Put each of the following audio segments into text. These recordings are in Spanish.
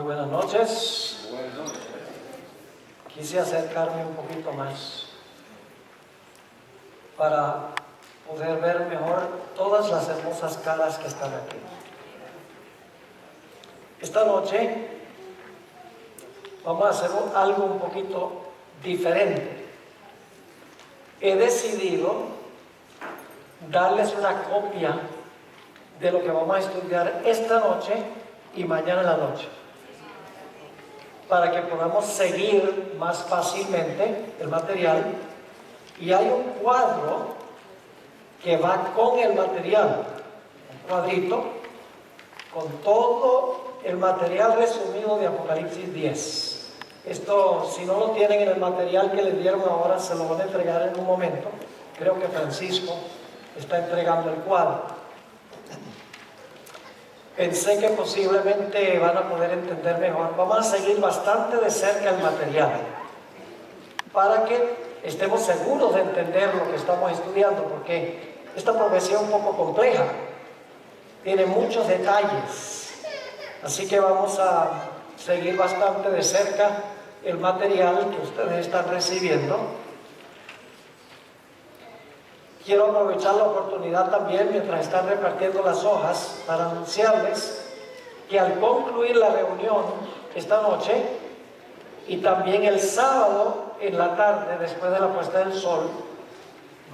buenas noches. Quise acercarme un poquito más para poder ver mejor todas las hermosas caras que están aquí. Esta noche vamos a hacer algo un poquito diferente. He decidido darles una copia de lo que vamos a estudiar esta noche y mañana en la noche, para que podamos seguir más fácilmente el material. Y hay un cuadro que va con el material, un cuadrito con todo el material resumido de Apocalipsis 10. Esto, si no lo tienen en el material que les dieron ahora, se lo van a entregar en un momento. Creo que Francisco está entregando el cuadro. Pensé que posiblemente van a poder entender mejor. Vamos a seguir bastante de cerca el material para que estemos seguros de entender lo que estamos estudiando, porque esta profecía es un poco compleja, tiene muchos detalles, así que vamos a seguir bastante de cerca el material que ustedes están recibiendo. Quiero aprovechar la oportunidad también, mientras están repartiendo las hojas, para anunciarles que al concluir la reunión esta noche y también el sábado en la tarde, después de la puesta del sol,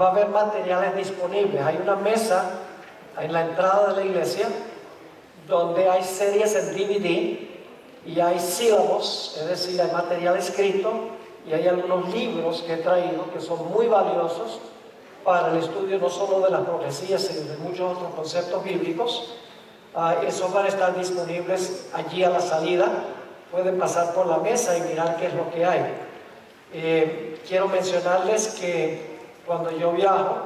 va a haber materiales disponibles. Hay una mesa en la entrada de la iglesia donde hay series en DVD y hay sílabos, es decir, hay material escrito, y hay algunos libros que he traído que son muy valiosos para el estudio no solo de las profecías, sino de muchos otros conceptos bíblicos. Esos van a estar disponibles allí a la salida. Pueden pasar por la mesa y mirar qué es lo que hay. Quiero mencionarles que cuando yo viajo,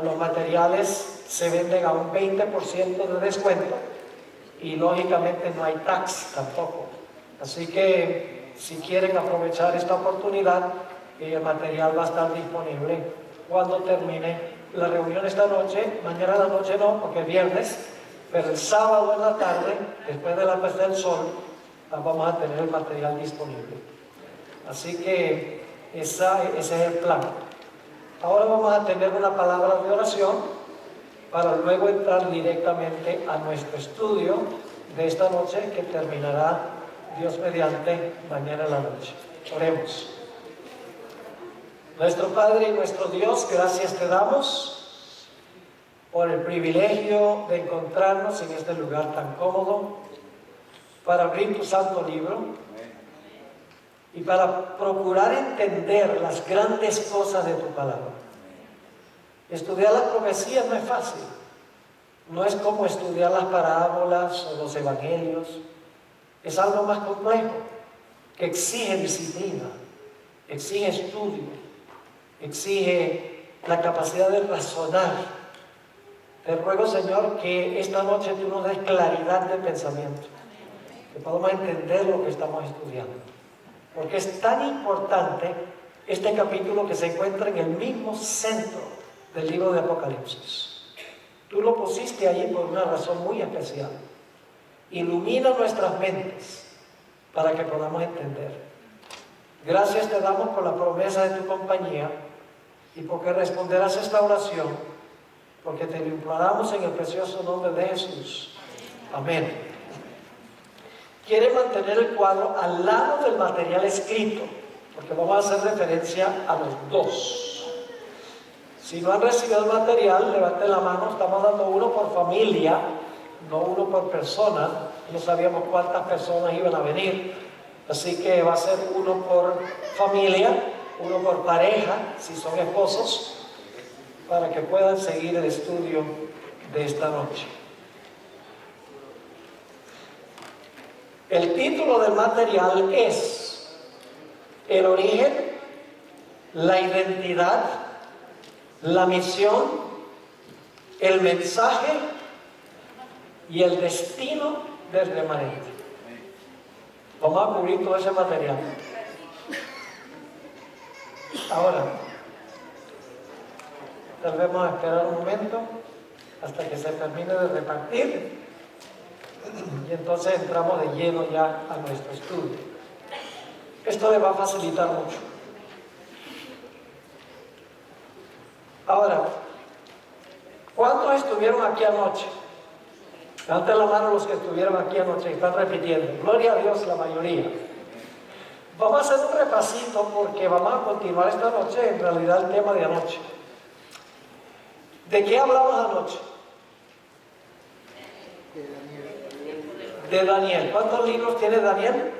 los materiales se venden a un 20% de descuento y lógicamente no hay tax tampoco. Así que si quieren aprovechar esta oportunidad, el material va a estar disponible cuando termine la reunión esta noche. Mañana en la noche no, porque es viernes, pero el sábado en la tarde, después de la puesta del sol, vamos a tener el material disponible. Así que ese es el plan. Ahora vamos a tener una palabra de oración para luego entrar directamente a nuestro estudio de esta noche, que terminará, Dios mediante, mañana en la noche. Oremos. Nuestro Padre y nuestro Dios, gracias te damos por el privilegio de encontrarnos en este lugar tan cómodo para abrir tu santo libro y para procurar entender las grandes cosas de tu palabra. Estudiar las profecías no es fácil, no es como estudiar las parábolas o los evangelios. Es algo más complejo, que exige disciplina, exige estudio, exige la capacidad de razonar. Te ruego, Señor, que esta noche tú nos des claridad de pensamiento, que podamos entender lo que estamos estudiando, porque es tan importante este capítulo que se encuentra en el mismo centro del libro de Apocalipsis. Tú lo pusiste allí por una razón muy especial. Ilumina nuestras mentes para que podamos entender. Gracias te damos por la promesa de tu compañía y porque responderás esta oración, porque te lo imploramos en el precioso nombre de Jesús. Amén. Quiere mantener el cuadro al lado del material escrito, porque vamos a hacer referencia a los dos. Si no han recibido el material, levanten la mano. Estamos dando uno por familia, no uno por persona. No sabíamos cuántas personas iban a venir. Así que va a ser uno por familia, uno por pareja, si son esposos, para que puedan seguir el estudio de esta noche. El título del material es el origen, la identidad, la misión, el mensaje y el destino del remanente. Vamos a cubrir todo ese material. Ahora, tal vez vamos a esperar un momento hasta que se termine de repartir Y entonces entramos de lleno ya a nuestro estudio. Esto le va a facilitar mucho. Ahora, ¿cuántos estuvieron aquí anoche? Levanten la mano los que estuvieron aquí anoche y están repitiendo. Gloria a Dios, la mayoría. Vamos a hacer un repasito porque vamos a continuar esta noche, en realidad el tema de anoche. ¿De qué hablamos anoche? De Daniel. ¿Cuántos libros tiene Daniel?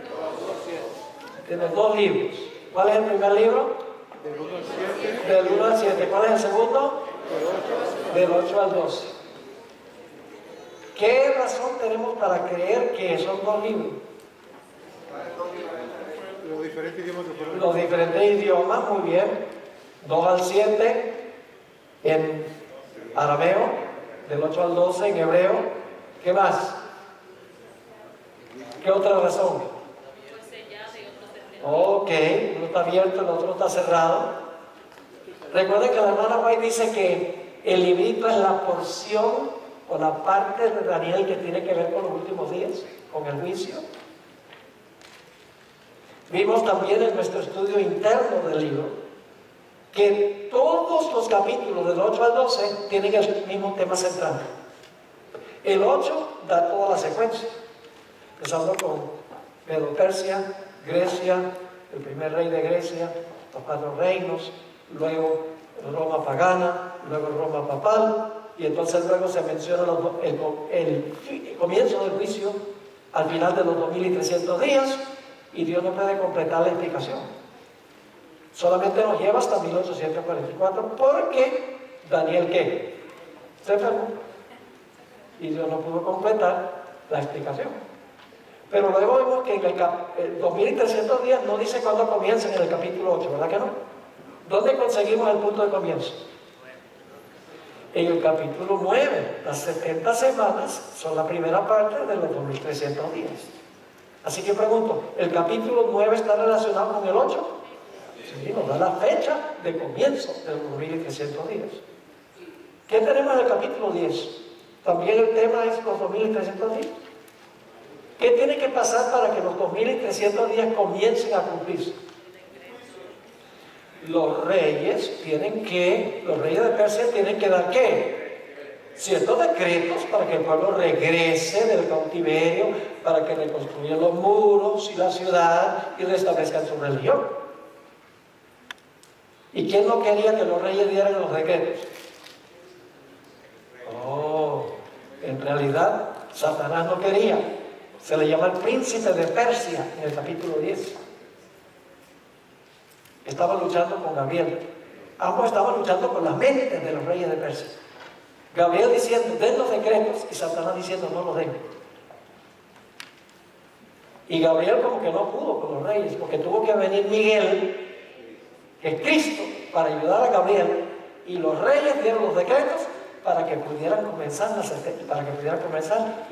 Tiene 2 libros. ¿Cuál es el primer libro? Del 1 al 7. ¿Cuál es el segundo? Del 8 al 12. ¿Qué razón tenemos para creer que son 2 libros? Los diferentes idiomas que fueron. Los diferentes idiomas, muy bien. 2 al 7 en arameo, del 8 al 12 en hebreo. ¿Qué más? ¿Qué otra razón? Ok, uno está abierto, el otro está cerrado. Recuerden que la hermana White dice que el librito es la porción o la parte de Daniel que tiene que ver con los últimos días, con el juicio. Vimos también en nuestro estudio interno del libro que todos los capítulos del 8 al 12 tienen el mismo tema central. El 8 da toda la secuencia, empezando con Medo-Persia, Grecia, el primer rey de Grecia, los 4 reinos, luego Roma pagana, luego Roma papal, y entonces luego se menciona el comienzo del juicio al final de los 2300 días, y Dios no puede completar la explicación. Solamente nos lleva hasta 1844, porque Daniel, ¿qué? Se enfermó, y Dios no pudo completar la explicación. Pero luego vemos que en el 2300 días no dice cuándo comienza en el capítulo 8, ¿verdad que no? ¿Dónde conseguimos el punto de comienzo? En el capítulo 9, las 70 semanas son la primera parte de los 2300 días. Así que pregunto, ¿el capítulo 9 está relacionado con el 8? Sí, nos da la fecha de comienzo de los 2300 días. ¿Qué tenemos en el capítulo 10? También el tema es los 2300 días. ¿Qué tiene que pasar para que los 2300 días comiencen a cumplirse? Los reyes de Persia tienen que dar ¿qué? Ciertos decretos para que el pueblo regrese del cautiverio, para que reconstruyan los muros y la ciudad y restablezcan su religión. ¿Y quién no quería que los reyes dieran los decretos? En realidad Satanás no quería. Se le llama el príncipe de Persia en el capítulo 10. Estaba luchando con Gabriel. Ambos estaban luchando con las mentes de los reyes de Persia. Gabriel diciendo, den los decretos, y Satanás diciendo, no los den. Y Gabriel como que no pudo con los reyes, porque tuvo que venir Miguel, que es Cristo, para ayudar a Gabriel, y los reyes dieron los decretos para que pudieran comenzar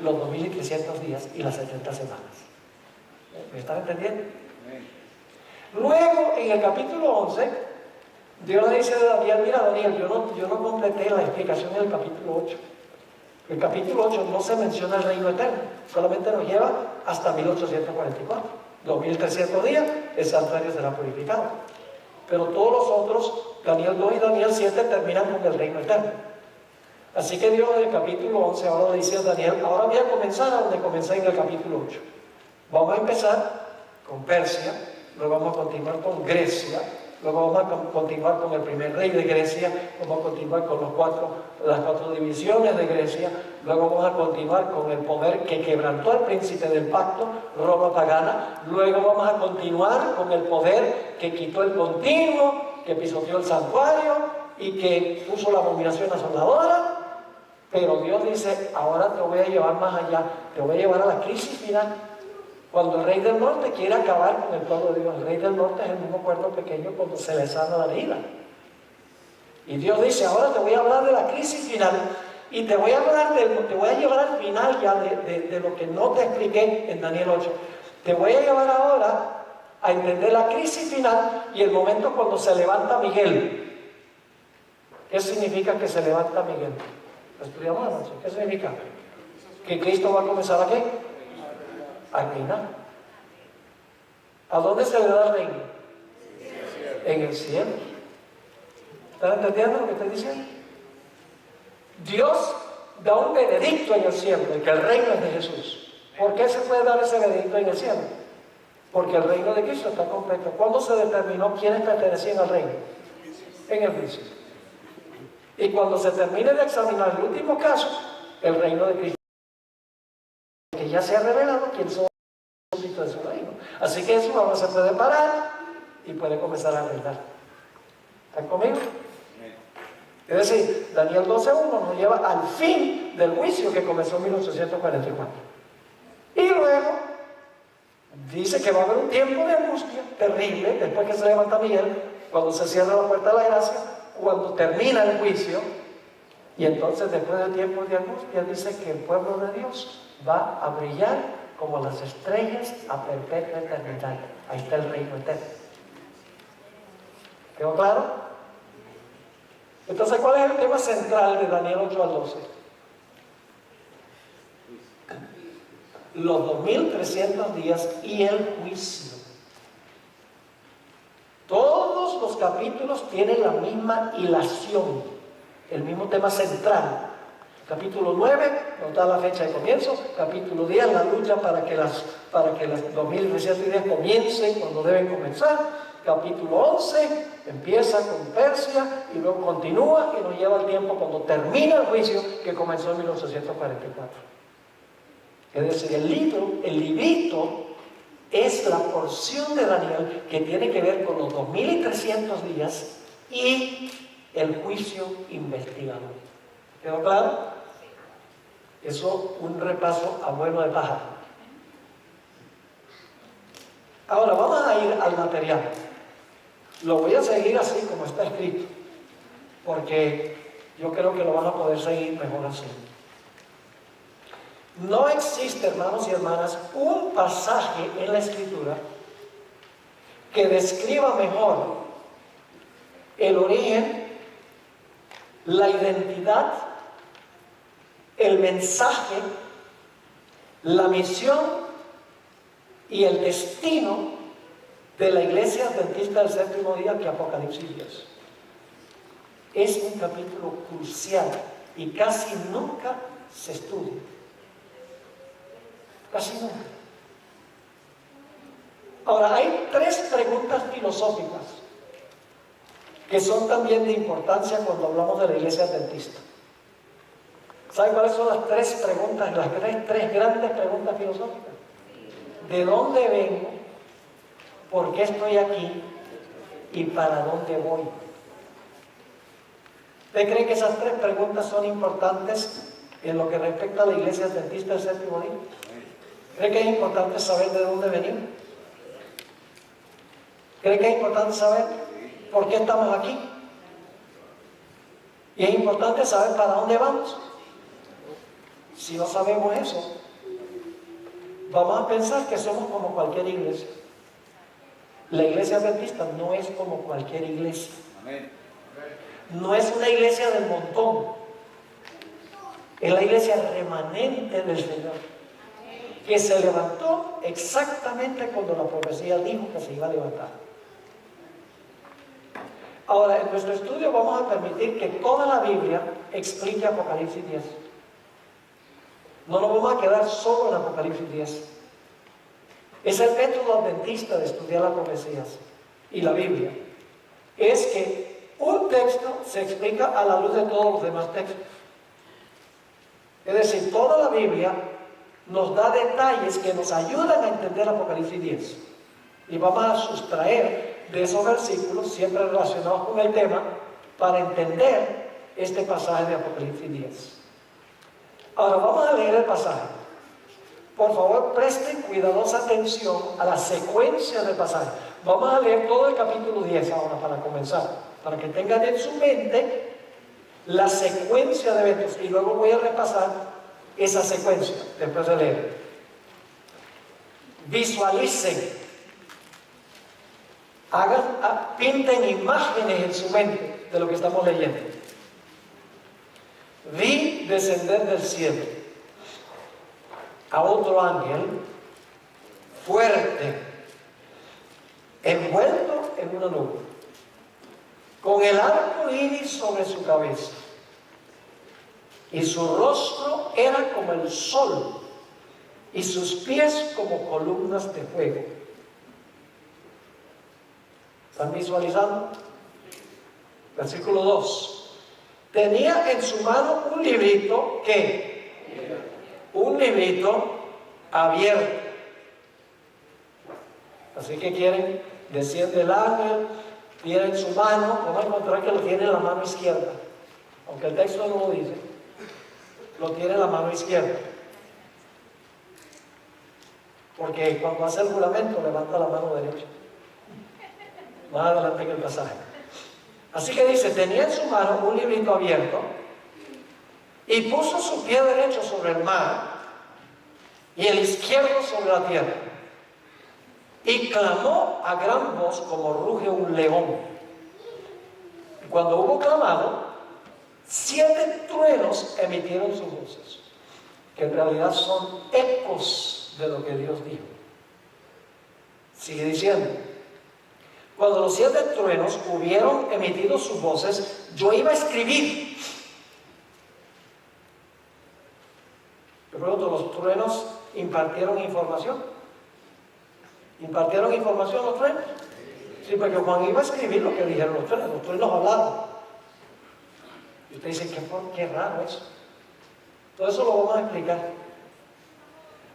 los 2300 días y las 70 semanas. ¿Me están entendiendo? Luego, en el capítulo 11, Dios le dice a Daniel, mira Daniel, yo no completé la explicación en el capítulo 8. El capítulo 8 no se menciona el reino eterno, solamente nos lleva hasta 1844. 2300 días, el santuario será purificado. Pero todos los otros, Daniel 2 y Daniel 7, terminan con el reino eterno. Así que Dios en el capítulo 11 ahora le dice a Daniel, ahora voy a comenzar a donde comencé en el capítulo 8. Vamos a empezar con Persia, luego vamos a continuar con Grecia, luego vamos a continuar con el primer rey de Grecia, vamos a continuar con las 4 divisiones de Grecia, luego vamos a continuar con el poder que quebrantó al príncipe del pacto, Roma pagana, luego vamos a continuar con el poder que quitó el continuo, que pisoteó el santuario y que puso la abominación asoladora. Pero Dios dice, ahora te voy a llevar más allá, te voy a llevar a la crisis final. Cuando el rey del norte quiere acabar con el pueblo de Dios, el rey del norte es el mismo cuerpo pequeño cuando se le sana la herida. Y Dios dice, ahora te voy a hablar de la crisis final y te voy a llevar al final ya de lo que no te expliqué en Daniel 8. Te voy a llevar ahora a entender la crisis final y el momento cuando se levanta Miguel. ¿Qué significa que se levanta Miguel? Lo estudiamos anoche. ¿Qué significa? Que Cristo va a comenzar ¿a qué? A reinar. ¿A dónde se le da el reino? En el cielo. ¿Están entendiendo lo que estoy diciendo? Dios da un veredicto en el cielo de que el reino es de Jesús. ¿Por qué se puede dar ese veredicto en el cielo? Porque el reino de Cristo está completo. ¿Cuándo se determinó quiénes pertenecían al reino? En el juicio. Y cuando se termine de examinar el último caso, el reino de Cristo, que ya se ha revelado quién son los súbditos de su reino. Así que eso ahora se puede parar y puede comenzar a reinar. ¿Están conmigo? Es decir, Daniel 12:1 nos lleva al fin del juicio que comenzó en 1844. Y luego dice que va a haber un tiempo de angustia terrible después que se levanta Miguel, cuando se cierra la puerta de la gracia, cuando termina el juicio. Y entonces, después del tiempo de angustia, dice que el pueblo de Dios va a brillar como las estrellas a perpetua eternidad. Ahí está el reino eterno. ¿Quedó claro? Entonces, ¿cuál es el tema central de Daniel 8 al 12? Los 2300 días y el juicio. Todos los capítulos tienen la misma hilación, el mismo tema central. Capítulo 9 nos da la fecha de comienzo. Capítulo 10, la lucha para que las 2300 días comiencen cuando deben comenzar. Capítulo 11 empieza con Persia y luego continúa y nos lleva al tiempo cuando termina el juicio que comenzó en 1844. Es decir, el librito es la porción de Daniel que tiene que ver con los 2300 días y el juicio investigador. ¿Quedó claro? Eso, un repaso a vuelo de pájaro. Ahora vamos a ir al material. Lo voy a seguir así como está escrito, porque yo creo que lo van a poder seguir mejor así. No existe, hermanos y hermanas, un pasaje en la Escritura que describa mejor el origen, la identidad, el mensaje, la misión y el destino de la Iglesia Adventista del Séptimo Día que Apocalipsis 10. Es un capítulo crucial y casi nunca se estudia. Casi nunca. Ahora, hay tres preguntas filosóficas que son también de importancia cuando hablamos de la Iglesia Adventista. ¿Saben cuáles son las tres preguntas, las tres grandes preguntas filosóficas? ¿De dónde vengo? ¿Por qué estoy aquí? ¿Y para dónde voy? ¿Usted cree que esas tres preguntas son importantes en lo que respecta a la Iglesia Adventista del Séptimo Día? ¿Cree que es importante saber de dónde venimos? ¿Cree que es importante saber por qué estamos aquí? Y es importante saber para dónde vamos. Si no sabemos eso, vamos a pensar que somos como cualquier iglesia. La Iglesia Adventista no es como cualquier iglesia. No es una iglesia del montón. Es la iglesia remanente del Señor, que se levantó exactamente cuando la profecía dijo que se iba a levantar. Ahora, en nuestro estudio vamos a permitir que toda la Biblia explique Apocalipsis 10. No nos vamos a quedar solo en Apocalipsis 10. Es el método adventista de estudiar las profecías y la Biblia. Es que un texto se explica a la luz de todos los demás textos. Es decir, toda la Biblia nos da detalles que nos ayudan a entender Apocalipsis 10. Y vamos a sustraer de esos versículos, siempre relacionados con el tema, para entender este pasaje de Apocalipsis 10. Ahora vamos a leer el pasaje. Por favor, presten cuidadosa atención a la secuencia del pasaje. Vamos a leer todo el capítulo 10 ahora para comenzar, para que tengan en su mente la secuencia de eventos. Y luego voy a repasar esa secuencia después de leer. Visualicen, pinten imágenes en su mente de lo que estamos leyendo. Vi descender del cielo a otro ángel fuerte, envuelto en una nube, con el arco iris sobre su cabeza, y su rostro era como el sol, y sus pies como columnas de fuego. ¿Están visualizando? Versículo 2. Tenía en su mano un librito, ¿qué? Un librito abierto. Así que quieren, desciende el ángel, tiene en su mano, vamos a encontrar que lo tiene en la mano izquierda, aunque el texto no lo dice, lo tiene en la mano izquierda, porque cuando hace el juramento levanta la mano derecha, más adelante en el pasaje. Así que dice, tenía en su mano un librito abierto y puso su pie derecho sobre el mar y el izquierdo sobre la tierra, y clamó a gran voz como ruge un león. Y cuando hubo clamado, 7 truenos emitieron sus voces, que en realidad son ecos de lo que Dios dijo. Sigue diciendo, cuando los 7 truenos hubieron emitido sus voces, yo iba a escribir. Yo pregunto, ¿los truenos impartieron información? ¿Impartieron información los truenos? Sí, porque Juan iba a escribir lo que dijeron los truenos hablaron. Y usted dice, qué raro eso. Todo eso lo vamos a explicar.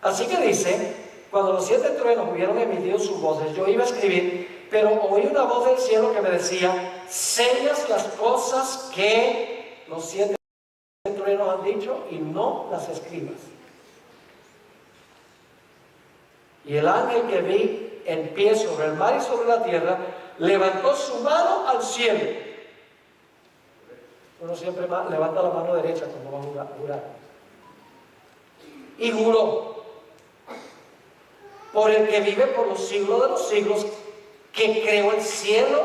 Así que dice, cuando los 7 truenos hubieron emitido sus voces, yo iba a escribir, pero oí una voz del cielo que me decía, sellas las cosas que los 7 truenos han dicho y no las escribas. Y el ángel que vi en pie sobre el mar y sobre la tierra, levantó su mano al cielo. Uno siempre levanta la mano derecha cuando va a jurar. Y juró, por el que vive por los siglos de los siglos, que creó el cielo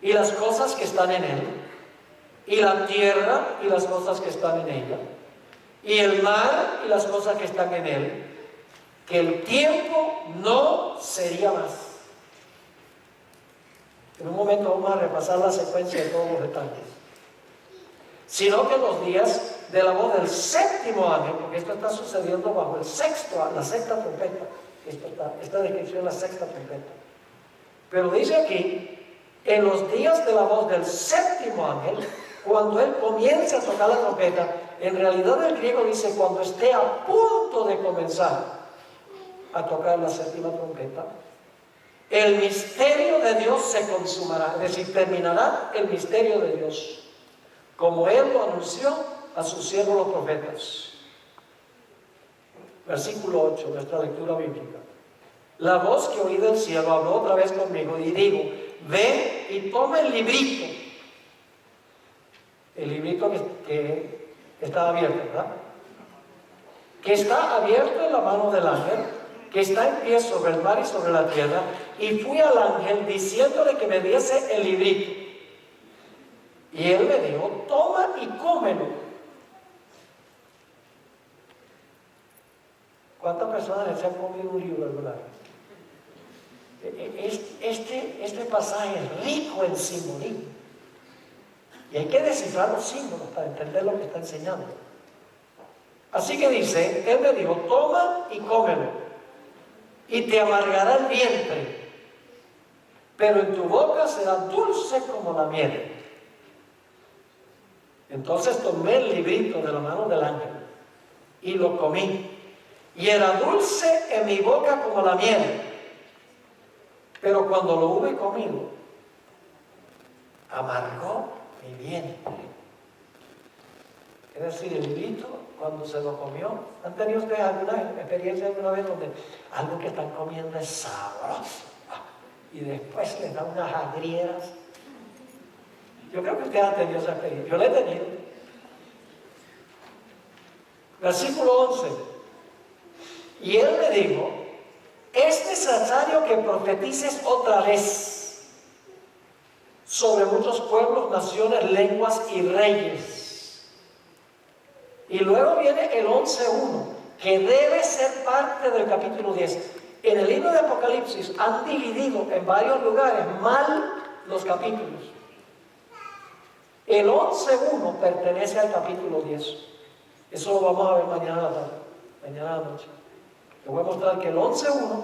y las cosas que están en él, y la tierra y las cosas que están en ella, y el mar y las cosas que están en él, que el tiempo no sería más. En un momento vamos a repasar la secuencia de todos los detalles. Sino que los días de la voz del 7º ángel, porque esto está sucediendo bajo la 6ª trompeta, esta descripción es la 6ª trompeta. Pero dice aquí, en los días de la voz del 7º ángel, cuando él comience a tocar la trompeta, en realidad el griego dice cuando esté a punto de comenzar a tocar la 7ª trompeta, el misterio de Dios se consumará, es decir, terminará el misterio de Dios, como Él lo anunció a sus siervos los profetas. Versículo 8, nuestra lectura bíblica. La voz que oí del cielo habló otra vez conmigo y digo, ve y toma el librito que está abierto, ¿verdad? Que está abierto en la mano del ángel, que está en pie sobre el mar y sobre la tierra, y fui al ángel diciéndole que me diese el librito. Y él me dijo, toma y cómelo. ¿Cuántas personas se han comido un libro alguna vez? Este pasaje es rico en simbolismo. Y hay que descifrar los símbolos para entender lo que está enseñando. Así que dice, él me dijo, toma y cómelo, y te amargará el vientre, pero en tu boca será dulce como la miel. Entonces tomé el librito de la mano del ángel y lo comí, y era dulce en mi boca como la miel, pero cuando lo hube comido, amargó mi vientre. Es decir, el librito, cuando se lo comió, ¿han tenido ustedes alguna experiencia alguna vez donde algo que están comiendo es sabroso y después les da unas agrieras? Yo creo que ustedes han tenido esa experiencia. Yo la he tenido. Versículo 11. Y él me dijo, es necesario que profetices otra vez sobre muchos pueblos, naciones, lenguas y reyes. Y luego viene el 11.1. que debe ser parte del capítulo 10. En el libro de Apocalipsis han dividido en varios lugares mal los capítulos. El 11.1 pertenece al capítulo 10. Eso lo vamos a ver mañana a la tarde, mañana a la noche. Les voy a mostrar que el 11.1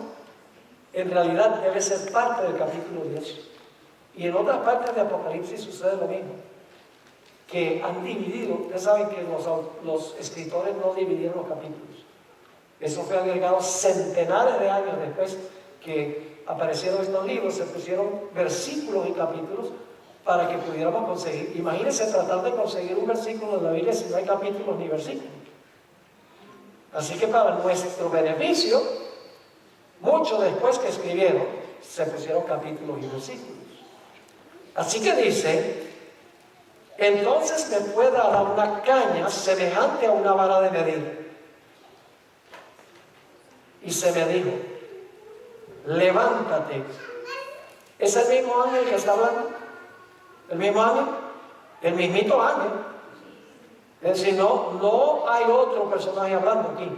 en realidad debe ser parte del capítulo 10. Y en otras partes de Apocalipsis sucede lo mismo, que han dividido. Ustedes saben que los escritores no dividieron los capítulos. Eso fue agregado centenares de años después que aparecieron estos libros. Se pusieron versículos y capítulos para que pudiéramos conseguir. Imagínense tratar de conseguir un versículo de la Biblia si no hay capítulos ni versículos. Así que para nuestro beneficio, mucho después que escribieron, se pusieron capítulos y versículos. Así que dice: entonces me fue dada una caña semejante a una vara de medir. Y se me dijo: levántate. ¿Es el mismo ángel que está hablando? ¿El mismo ángel? El mismito ángel. Es decir, no hay otro personaje hablando aquí.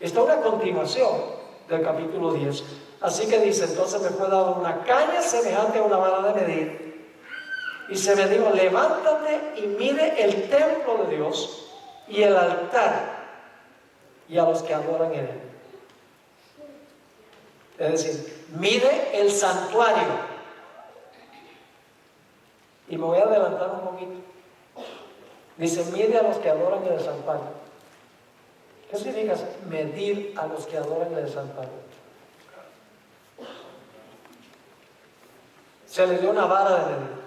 Esta es una continuación del capítulo 10. Así que dice: entonces me fue dada una caña semejante a una vara de medir. Y se me dijo: levántate y mide el templo de Dios y el altar y a los que adoran en él. Es decir, mide el santuario. Y me voy a adelantar un poquito. Dice: mide a los que adoran en el santuario. ¿Qué significa medir a los que adoran en el santuario? Se le dio una vara de medir.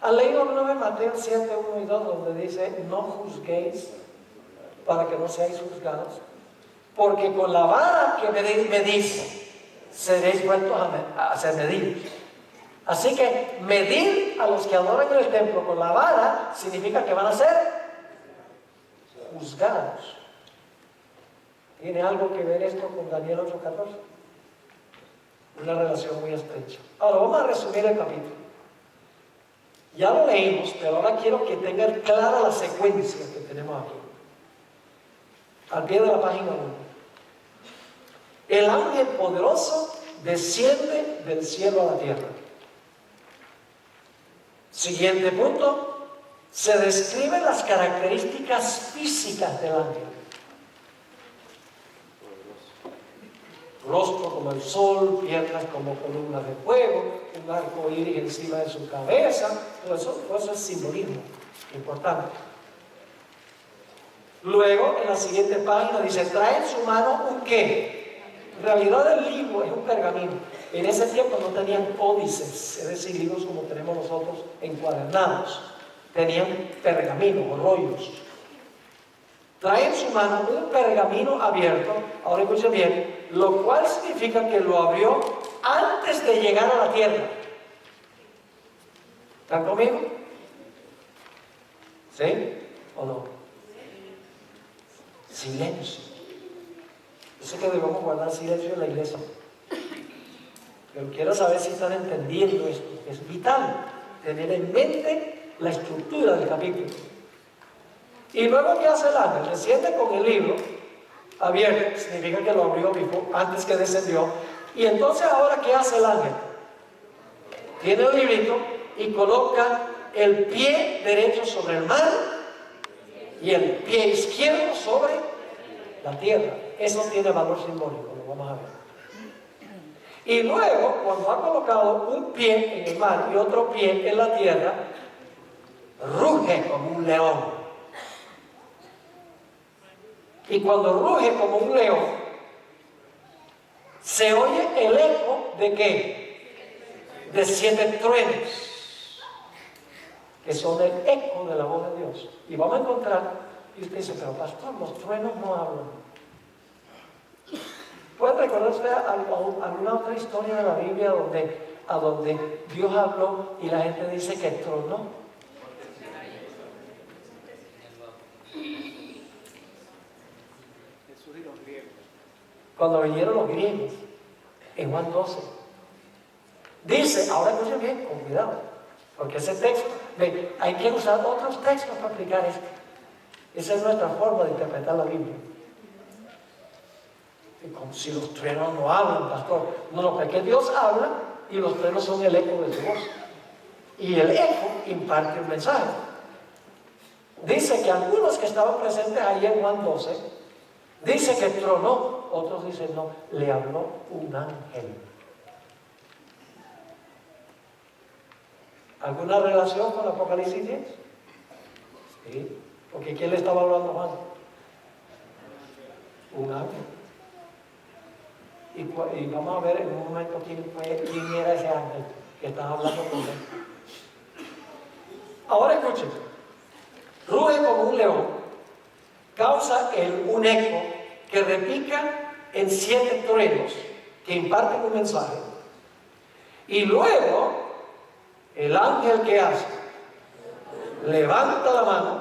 ¿Han leído alguna vez Mateo 7, 1 y 2, donde dice: no juzguéis para que no seáis juzgados? Porque con la vara que medís, seréis vueltos a ser medidos. Así que medir a los que adoran en el templo con la vara significa que van a ser juzgados. ¿Tiene algo que ver esto con Daniel 8:14? Una relación muy estrecha. Ahora vamos a resumir el capítulo. Ya lo leímos, pero ahora quiero que tengan clara la secuencia que tenemos aquí. Al pie de la página 1. El ángel poderoso desciende del cielo a la tierra. Siguiente punto. Se describen las características físicas del ángel. Rostro como el sol, piernas como columnas de fuego, un arco iris encima de su cabeza. Todo eso es simbolismo importante. Luego, en la siguiente página dice: trae en su mano un qué. En realidad el libro es un pergamino. En ese tiempo no tenían códices, es decir, libros como tenemos nosotros encuadernados. Tenían pergaminos o rollos. Trae en su mano un pergamino abierto, ahora escuchen bien, lo cual significa que lo abrió antes de llegar a la tierra. ¿Están conmigo? ¿Sí o no? Silencio. Yo sé que debemos guardar silencio en la iglesia, pero quiero saber si están entendiendo esto. Es vital tener en mente la estructura del capítulo. Y luego, ¿qué hace el ángel? Desciende con el libro abierto, significa que lo abrió antes que descendió. Y entonces, ahora, ¿qué hace el ángel? Tiene el librito y coloca el pie derecho sobre el mar y el pie izquierdo sobre la tierra. Eso tiene valor simbólico, lo vamos a ver. Y luego, cuando ha colocado un pie en el mar y otro pie en la tierra, ruge como un león. Y cuando ruge como un león, se oye el eco ¿de qué? De 7 truenos, que son el eco de la voz de Dios. Y vamos a encontrar, y usted dice: pero pastor, los truenos no hablan. ¿Pueden recordarse alguna otra historia de la Biblia donde Dios habló y la gente dice que tronó? Cuando vinieron los griegos, en Juan 12, dice, ahora escuchen bien, con cuidado, porque ese texto, hay que usar otros textos para explicar esto. Esa es nuestra forma de interpretar la Biblia. Y como si los truenos no hablan, pastor. No, porque Dios habla y los truenos son el eco de su voz. Y el eco imparte un mensaje. Dice que algunos que estaban presentes ahí en Juan 12, dice que tronó, otros dicen no, le habló un ángel. ¿Alguna relación con Apocalipsis 10? Sí, porque ¿quién le estaba hablando a Juan? Un ángel. Y vamos a ver en un momento quién era ese ángel que estaba hablando con él. Ahora escuchen, ruge como un león, causa un eco que repica en 7 truenos que imparten un mensaje. Y luego, el ángel que hace, levanta la mano,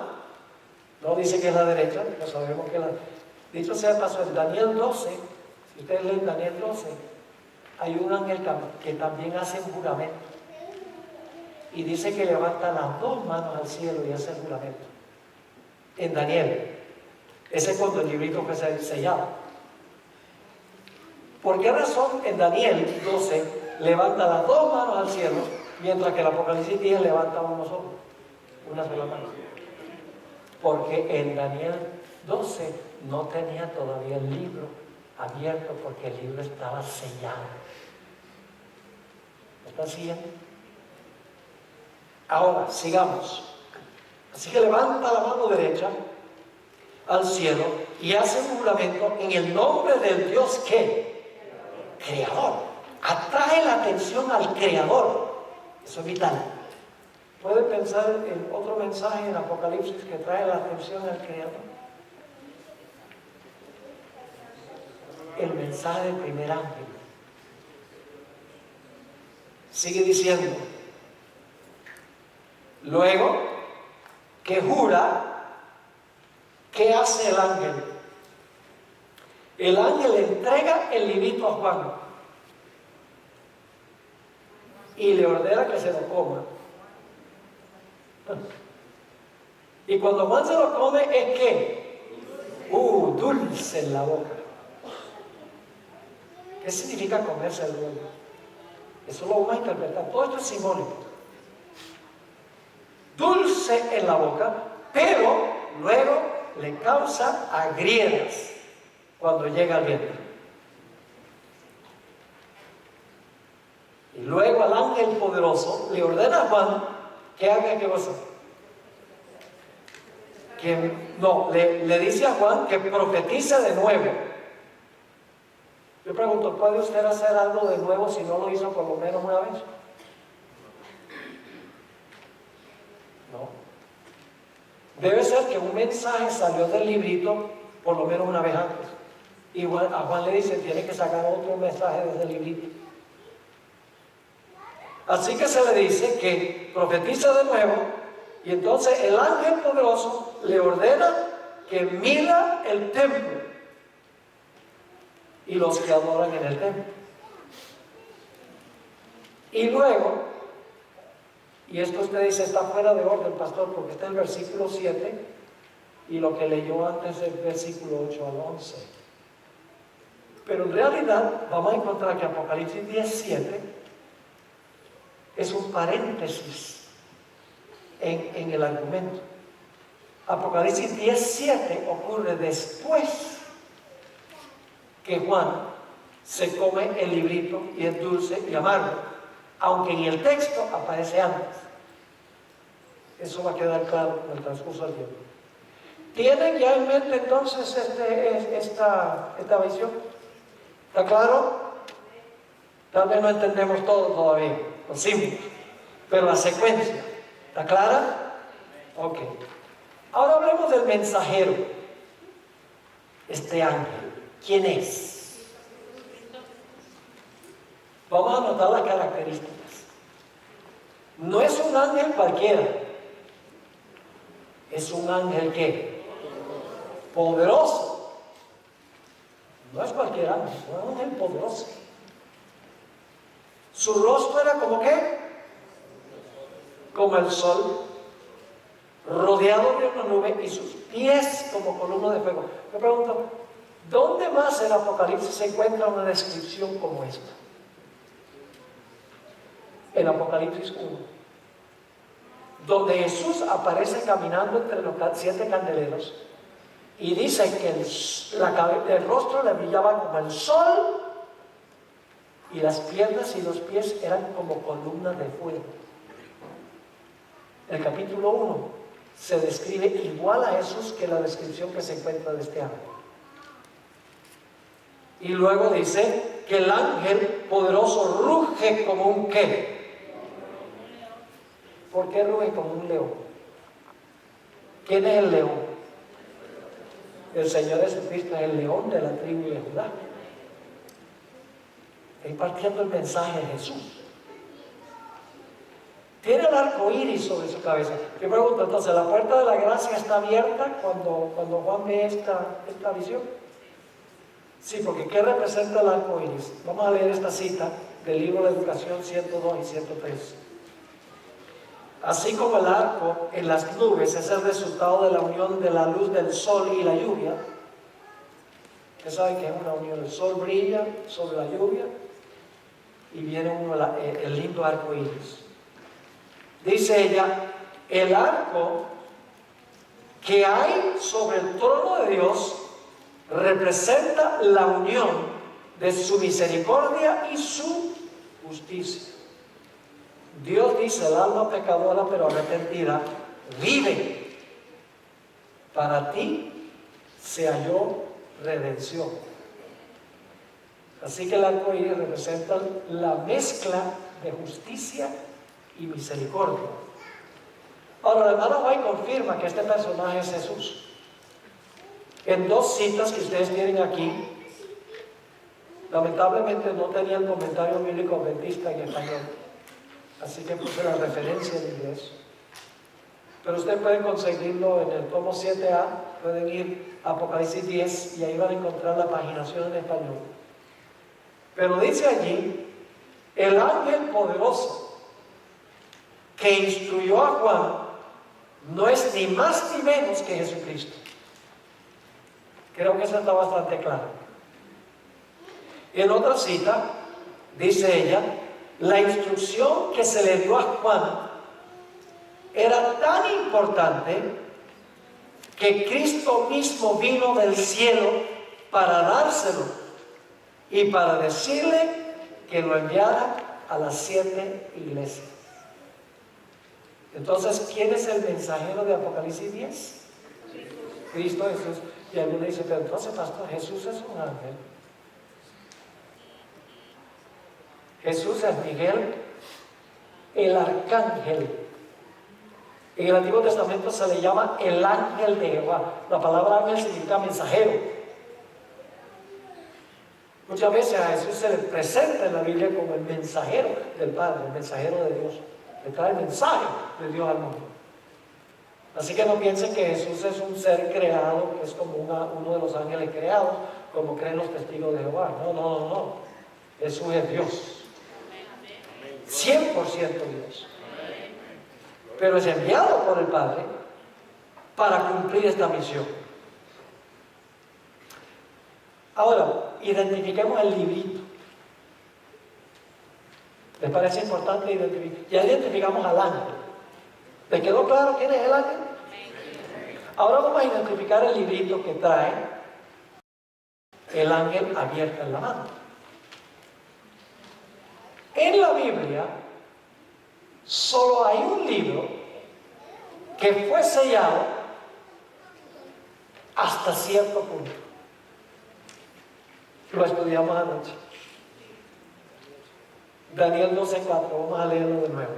no dice que es la derecha, no sabemos que es la. Dicho sea de paso, en Daniel 12, si ustedes leen Daniel 12, hay un ángel que también hace un juramento. Y dice que levanta las 2 manos al cielo y hace el juramento. En Daniel. Ese es cuando el librito fue sellado. ¿Por qué razón en Daniel 12 levanta las 2 manos al cielo, mientras que el Apocalipsis 10 levanta uno solo? Una sola mano. Porque en Daniel 12 no tenía todavía el libro abierto, porque el libro estaba sellado. ¿Está siguiendo? Ahora, sigamos. Así que levanta la mano derecha al cielo y hace un juramento en el nombre del Dios que creador. Atrae la atención al creador. Eso es vital. ¿Puede pensar en otro mensaje en Apocalipsis que trae la atención al creador? El mensaje del primer ángel. Sigue diciendo. Luego, que jura, ¿qué hace el ángel? El ángel le entrega el librito a Juan y le ordena que se lo coma. Y cuando Juan se lo come, ¿es qué? Dulce en la boca. ¿Qué significa comerse el huevo? Eso lo vamos a interpretar. Todo esto es simbólico. Dulce en la boca, pero luego le causa agrieras cuando llega al vientre. Y luego al ángel poderoso le ordena a Juan que haga qué cosa. Le dice a Juan que profetice de nuevo. Yo pregunto, ¿puede usted hacer algo de nuevo si no lo hizo por lo menos una vez? No. Debe ser que un mensaje salió del librito por lo menos una vez antes. Y a Juan le dice, tiene que sacar otro mensaje desde el librito. Así que se le dice que profetiza de nuevo, y entonces el ángel poderoso le ordena que mida el templo y los que adoran en el templo. Y luego, y esto usted dice está fuera de orden, pastor, porque está el versículo 7 y lo que leyó antes es el versículo 8 al 11. Pero en realidad vamos a encontrar que Apocalipsis 17 es un paréntesis en el argumento. Apocalipsis 17 ocurre después que Juan se come el librito y es dulce y amargo, aunque en el texto aparece antes. Eso va a quedar claro en el transcurso del tiempo. ¿Tienen ya en mente entonces esta visión? ¿Está claro? Tal vez no entendemos todo todavía, lo simple, pero la secuencia, ¿está clara? Ok. Ahora hablemos del mensajero. Este ángel, ¿quién es? Vamos a notar las características. No es un ángel cualquiera. Es un ángel ¿qué? Poderoso. No es cualquier ángel, es un ángel poderoso. Su rostro era como ¿qué? Como el sol, rodeado de una nube, y sus pies como columna de fuego. Me pregunto, ¿Dónde más en Apocalipsis se encuentra una descripción como esta? En Apocalipsis 1, donde Jesús aparece caminando entre los 7 candeleros y dice que el rostro le brillaba como el sol y las piernas y los pies eran como columnas de fuego. El capítulo 1 se describe igual a Jesús que la descripción que se encuentra de este ángel. Y luego dice que el ángel poderoso ruge como un ¿qué? ¿Por qué ruge como un león? ¿Quién es el león? El Señor Jesucristo es el león de la tribu de Judá. Está impartiendo el mensaje de Jesús. Tiene el arco iris sobre su cabeza. Yo pregunto, entonces, ¿la puerta de la gracia está abierta cuando Juan ve esta visión? Sí, porque ¿qué representa el arco iris? Vamos a leer esta cita del libro de Educación 102 y 103. Así como el arco en las nubes es el resultado de la unión de la luz del sol y la lluvia. Ustedes saben que es una unión. El sol brilla sobre la lluvia y viene el lindo arco iris. Dice ella, el arco que hay sobre el trono de Dios representa la unión de su misericordia y su justicia. Dios dice, el alma pecadora pero arrepentida vive. Para ti se halló redención. Así que el arco iris representa la mezcla de justicia y misericordia. Ahora, el hermano White confirma que este personaje es Jesús. En 2 citas que ustedes tienen aquí, lamentablemente no tenía el comentario bíblico adventista en español, así que puse la referencia en inglés. Pero ustedes pueden conseguirlo en el tomo 7A, pueden ir a Apocalipsis 10 y ahí van a encontrar la paginación en español. Pero dice allí, el ángel poderoso que instruyó a Juan no es ni más ni menos que Jesucristo. Creo que eso está bastante claro. En otra cita, dice ella, la instrucción que se le dio a Juan era tan importante que Cristo mismo vino del cielo para dárselo y para decirle que lo enviara a las 7 iglesias. Entonces, ¿quién es el mensajero de Apocalipsis 10? Cristo Jesús. Y alguno dice, pero entonces, pastor, Jesús es un ángel. Jesús es Miguel, el arcángel. En el Antiguo Testamento se le llama el ángel de Jehová. La palabra ángel significa mensajero. Muchas veces a Jesús se le presenta en la Biblia como el mensajero del Padre, el mensajero de Dios. Le trae el mensaje de Dios al mundo. Así que no piensen que Jesús es un ser creado, que es como uno de los ángeles creados, como creen los testigos de Jehová. No. Jesús es Dios. 100% Dios. Pero es enviado por el Padre para cumplir esta misión. Ahora, identifiquemos el librito. ¿Les parece importante identificar? Ya identificamos al ángel. ¿Les quedó claro quién es el ángel? Ahora vamos a identificar el librito que trae el ángel abierto en la mano. En la Biblia solo hay un libro que fue sellado hasta cierto punto. Lo estudiamos anoche. Daniel 12:4, vamos a leerlo de nuevo.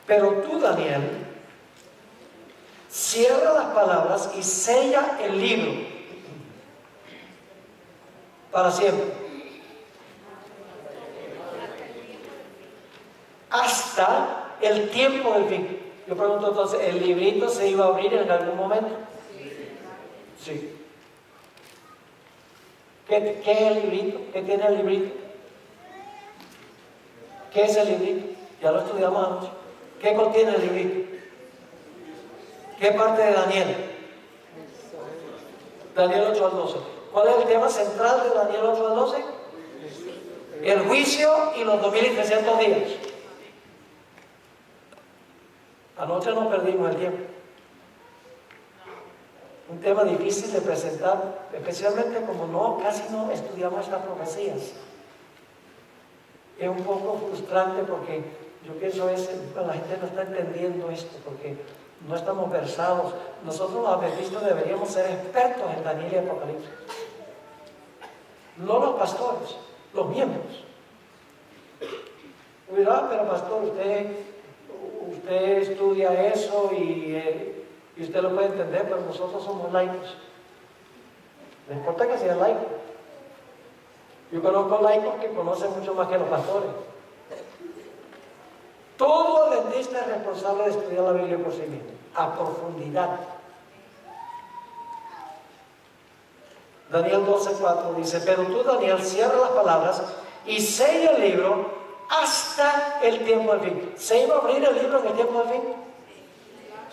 Pero tú, Daniel, cierra las palabras y sella el libro para siempre, hasta el tiempo del fin. Yo pregunto entonces, ¿el librito se iba a abrir en algún momento? Sí. ¿Qué es el librito? ¿Qué tiene el librito? ¿Qué es el librito? Ya lo estudiamos anoche. ¿Qué contiene el librito? ¿Qué parte de Daniel? Daniel 8 al 12. ¿Cuál es el tema central de Daniel 8 al 12? El juicio y los 2300 días. Anoche no perdimos el tiempo. Un tema difícil de presentar, especialmente como casi no estudiamos estas profecías. Es un poco frustrante porque yo pienso a veces la gente no está entendiendo esto porque no estamos versados. Nosotros los adventistas deberíamos ser expertos en Daniel y Apocalipsis. No los pastores, los miembros. Cuidado, pero pastor, usted estudia eso y usted lo puede entender, pero nosotros somos laicos. No importa que sea laico. Yo conozco laicos que conocen mucho más que los pastores. Todo adventista es responsable de estudiar la Biblia por sí mismo, a profundidad. Daniel 12:4 dice: pero tú, Daniel, cierra las palabras y sella el libro hasta el tiempo del fin. ¿Se iba a abrir el libro en el tiempo del fin?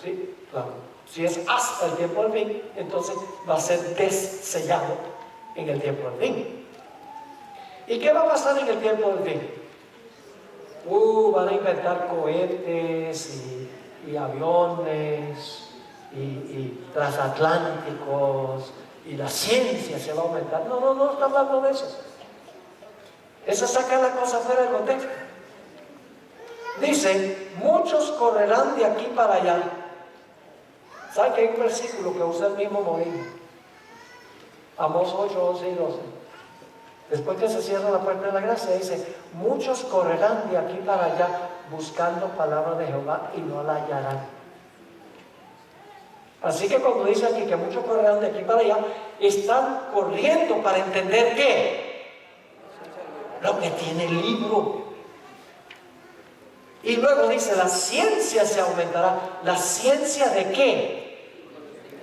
Sí, claro. Si es hasta el tiempo del fin, entonces va a ser dessellado en el tiempo del fin. ¿Y qué va a pasar en el tiempo del fin? Van a inventar cohetes y aviones y transatlánticos y la ciencia se va a aumentar. No está hablando de eso. Eso saca la cosa fuera del contexto. Dice: muchos correrán de aquí para allá. ¿Sabe que hay un versículo que usa el mismo modismo? Amós 8, 11 y 12. Después que se cierra la puerta de la gracia, dice: muchos correrán de aquí para allá buscando palabra de Jehová y no la hallarán. Así que cuando dice aquí que muchos correrán de aquí para allá, están corriendo para entender ¿qué? Lo que tiene el libro. Y luego dice: la ciencia se aumentará. ¿La ciencia de qué?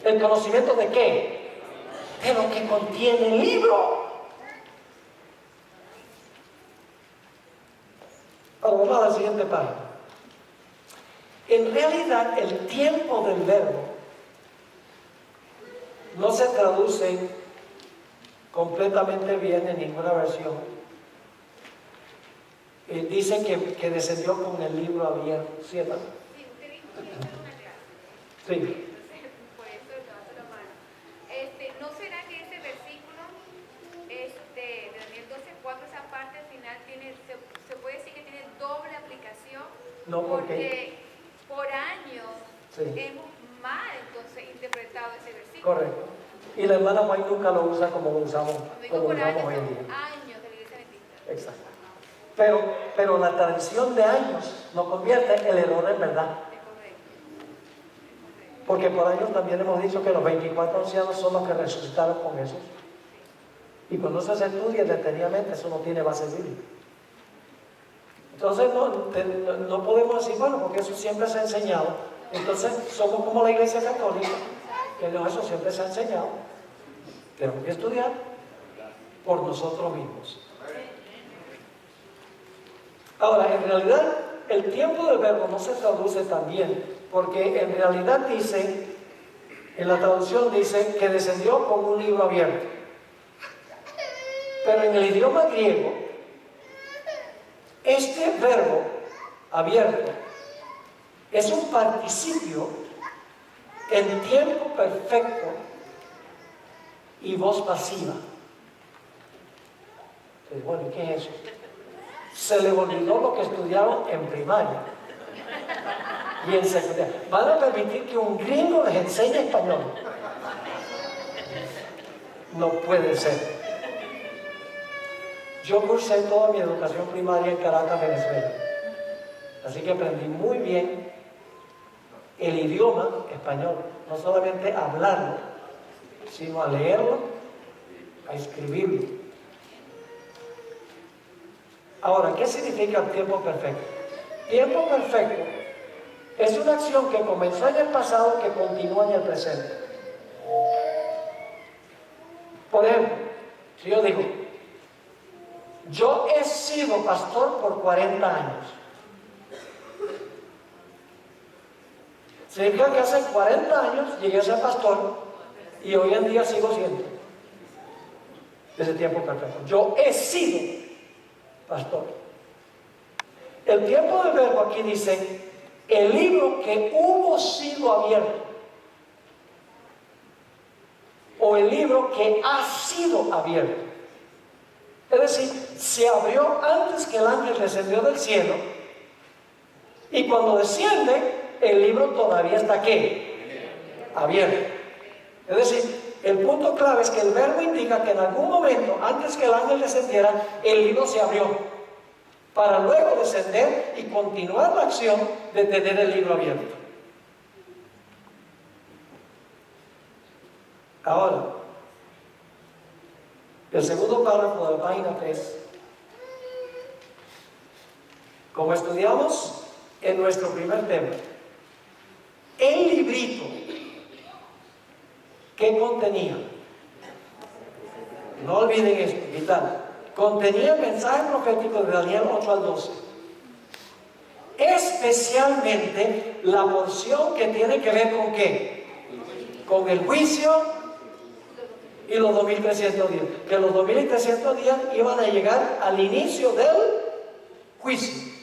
¿El conocimiento de qué? De lo que contiene el libro. Ahora vamos a la siguiente página. En realidad, el tiempo del verbo no se traduce completamente bien en ninguna versión. Dice que descendió con el libro abierto, ¿cierto? Sí, usted dijo que era una gracia. Sí. Por eso levantó la mano. ¿No será que ese versículo de Daniel 12:4, esa parte al final se puede decir que tiene doble aplicación? No, porque por años sí, hemos mal entonces interpretado ese versículo. correcto. Y la hermana May nunca lo usa como lo usamos, Cuando digo por años, hoy en día. son años de la iglesia adventista. Exacto. Pero la tradición de años no convierte el error en verdad. Es correcto. Porque por años también hemos dicho que los 24 ancianos son los que resucitaron con Jesús. Y cuando eso se estudia detenidamente, eso no tiene base bíblica. Entonces no podemos decir, bueno, porque eso siempre se ha enseñado. Entonces somos como la iglesia católica, que no, eso siempre se ha enseñado. Tenemos que estudiar por nosotros mismos. Ahora, en realidad, el tiempo del verbo no se traduce tan bien, porque en realidad dice, en la traducción dice que descendió con un libro abierto. Pero en el idioma griego, este verbo abierto es un participio en tiempo perfecto y voz pasiva. Entonces, bueno, ¿y qué es eso? Se le olvidó lo que estudiaron en primaria y en secundaria. ¿Van a permitir que un gringo les enseñe español? No puede ser. Yo cursé toda mi educación primaria en Caracas, Venezuela. Así que aprendí muy bien el idioma español. No solamente a hablarlo, sino a leerlo, a escribirlo. Ahora, ¿qué significa el tiempo perfecto? Tiempo perfecto es una acción que comenzó en el pasado que continúa en el presente. Por ejemplo, si yo digo, yo he sido pastor por 40 años. Significa que hace 40 años llegué a ser pastor Y hoy en día sigo siendo. Desde tiempo perfecto. Yo he sido pastor. El tiempo del verbo aquí dice, el libro que hubo sido abierto. O el libro que ha sido abierto. Es decir, se abrió antes que el ángel descendió del cielo. Y cuando desciende, el libro todavía está ¿qué? Abierto. Es decir, el punto clave es que el verbo indica que en algún momento, antes que el ángel descendiera, el libro se abrió, para luego descender y continuar la acción de tener el libro abierto. Ahora, el segundo párrafo de la página 3, como estudiamos en nuestro primer tema, el librito que contenía, no olviden esto, vital, contenía el mensaje profético de Daniel 8 al 12, especialmente la porción que tiene que ver con ¿qué? Con el juicio y los 2300 días, que los 2300 días iban a llegar al inicio del juicio.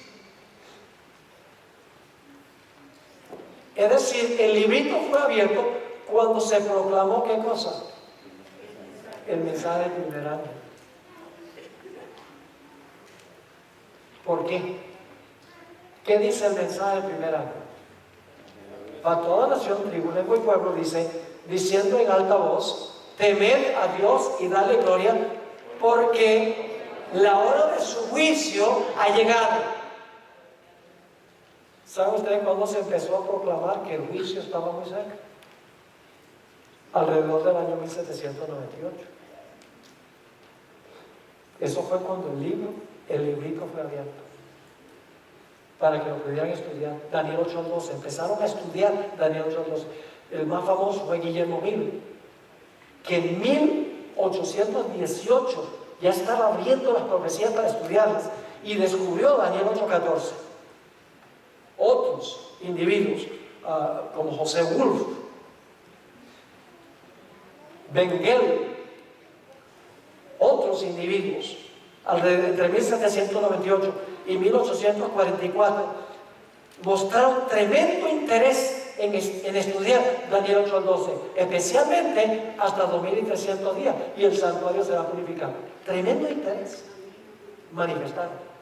Es decir, el librito fue abierto cuando se proclamó ¿qué cosa? El mensaje del primer ángel. ¿Por qué? ¿Qué dice el mensaje del primer ángel? Para toda nación, tribu, lengua y pueblo, dice, diciendo en alta voz, temed a Dios y dale gloria, porque la hora de su juicio ha llegado. ¿Saben ustedes cuándo se empezó a proclamar que el juicio estaba muy cerca? Alrededor del año 1798. Eso fue cuando el librito fue abierto, para que lo pudieran estudiar. Daniel 8 al 12. Empezaron a estudiar Daniel 8 al 12. El más famoso fue Guillermo Milo, que en 1818 ya estaba abriendo las profecías para estudiarlas y descubrió Daniel 8:14. Otros individuos, como José Wolf, Bengel, otros individuos, entre 1798 y 1844, mostraron tremendo interés en estudiar Daniel 8 al 12, especialmente hasta 2300 días, y el santuario será purificado. Tremendo interés manifestaron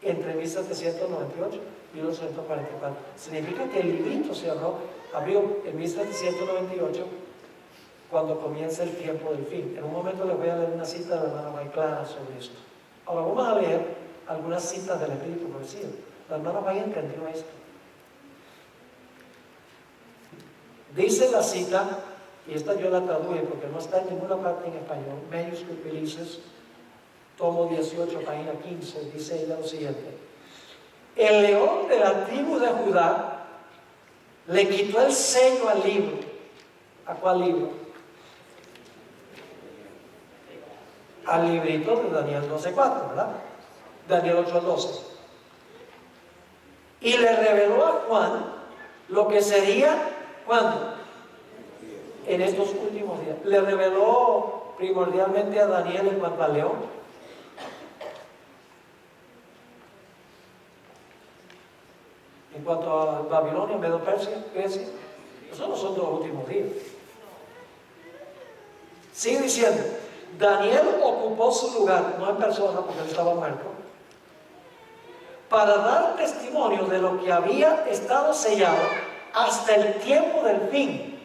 entre 1798 y 1844. Significa que el librito se abrió en 1798, cuando comienza el tiempo del fin. En un momento les voy a leer una cita de la hermana May Clara sobre esto. Ahora vamos a leer algunas citas del Espíritu Profecía. La hermana May entendió esto. Dice la cita, y esta yo la traduje porque no está en ninguna parte en español, Manuscript Releases, tomo 18, página 15, dice ella lo siguiente: el león de la tribu de Judá le quitó el sello al libro. ¿A cuál libro? Al librito de Daniel 12:4, ¿verdad? Daniel 8 al 12. Y le reveló a Juan lo que sería, ¿cuándo? En estos últimos días. Le reveló primordialmente a Daniel en cuanto al león. En cuanto a Babilonia, Medo-Persia, Grecia, esos no son los últimos días. Sigue diciendo, Daniel ocupó su lugar, no en persona porque él estaba muerto, para dar testimonio de lo que había estado sellado hasta el tiempo del fin.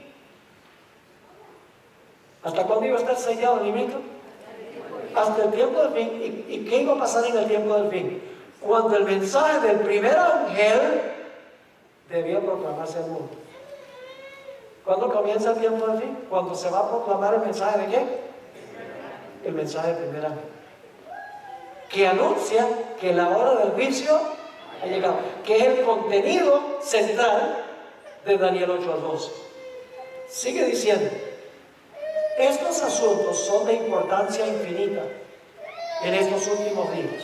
¿Hasta cuándo iba a estar sellado el librito? Hasta el tiempo del fin. ¿Y qué iba a pasar en el tiempo del fin? Cuando el mensaje del primer ángel debía proclamarse al mundo. ¿Cuándo comienza el tiempo del fin? Cuando se va a proclamar el mensaje de ¿qué? El mensaje del primer ángel, que anuncia que la hora del juicio ha llegado, que es el contenido central de Daniel 8 al 12. Sigue diciendo, estos asuntos son de importancia infinita en estos últimos días,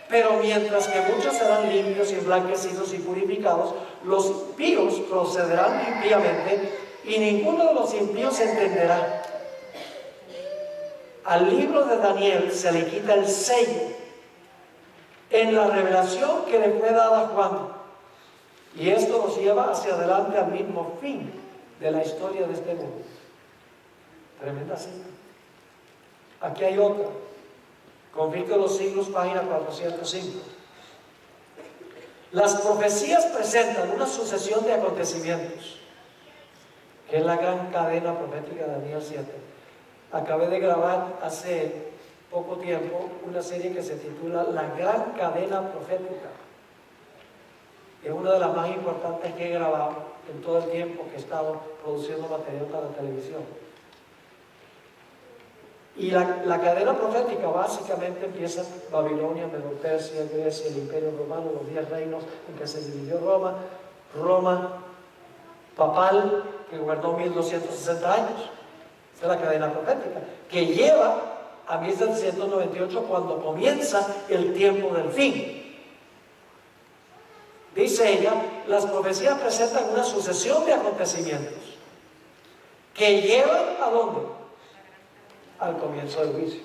pero mientras que muchos serán limpios y emblanquecidos y purificados, los impíos procederán impíamente y ninguno de los impíos entenderá. Al libro de Daniel se le quita el sello en la revelación que le fue dada a Juan. Y esto nos lleva hacia adelante al mismo fin de la historia de este mundo. Tremenda cita. Aquí hay otra. Conflicto de los siglos, página 405. Las profecías presentan una sucesión de acontecimientos, que es la gran cadena profética de Daniel 7. Acabé de grabar hace poco tiempo una serie que se titula La Gran Cadena Profética. Es una de las más importantes que he grabado en todo el tiempo que he estado produciendo material para televisión. Y la cadena profética básicamente empieza en Babilonia, Medo-Persia, Grecia, el Imperio Romano, los 10 reinos en que se dividió Roma, Roma papal, que gobernó 1260 años. Esa es la cadena profética, que lleva a 1798 cuando comienza el tiempo del fin. Dice ella, las profecías presentan una sucesión de acontecimientos que llevan ¿a dónde? Al comienzo del juicio.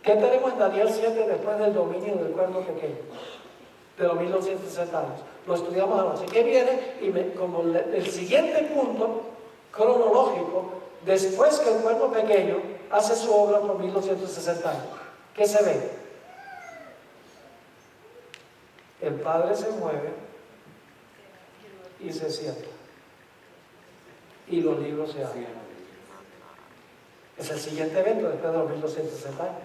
¿Qué tenemos en Daniel 7 después del dominio del cuerno pequeño? De los 1260 años. Lo estudiamos anoche. ¿Qué viene? Y como el siguiente punto cronológico, después que el cuerno pequeño hace su obra por 1260 años. ¿Qué se ve? El Padre se mueve y se sienta. Y los libros se abren. Es el siguiente evento después de los 1260 años.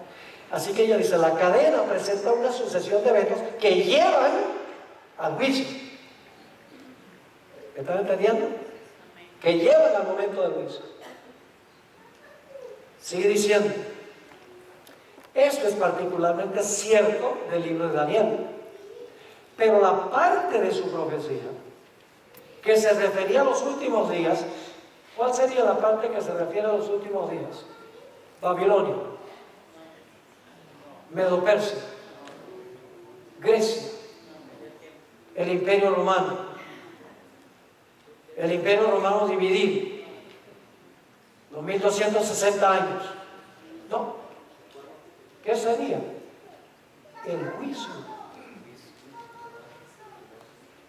Así que ella dice, la cadena presenta una sucesión de eventos que llevan al juicio. ¿Me están entendiendo? Que llevan al momento del juicio. Sigue diciendo, esto es particularmente cierto del libro de Daniel, pero la parte de su profecía que se refería a los últimos días, ¿cuál sería la parte que se refiere a los últimos días? Babilonia, Medo-Persia, Grecia, el Imperio Romano, el Imperio Romano dividido, los 1260 años. No, ¿qué sería? El juicio.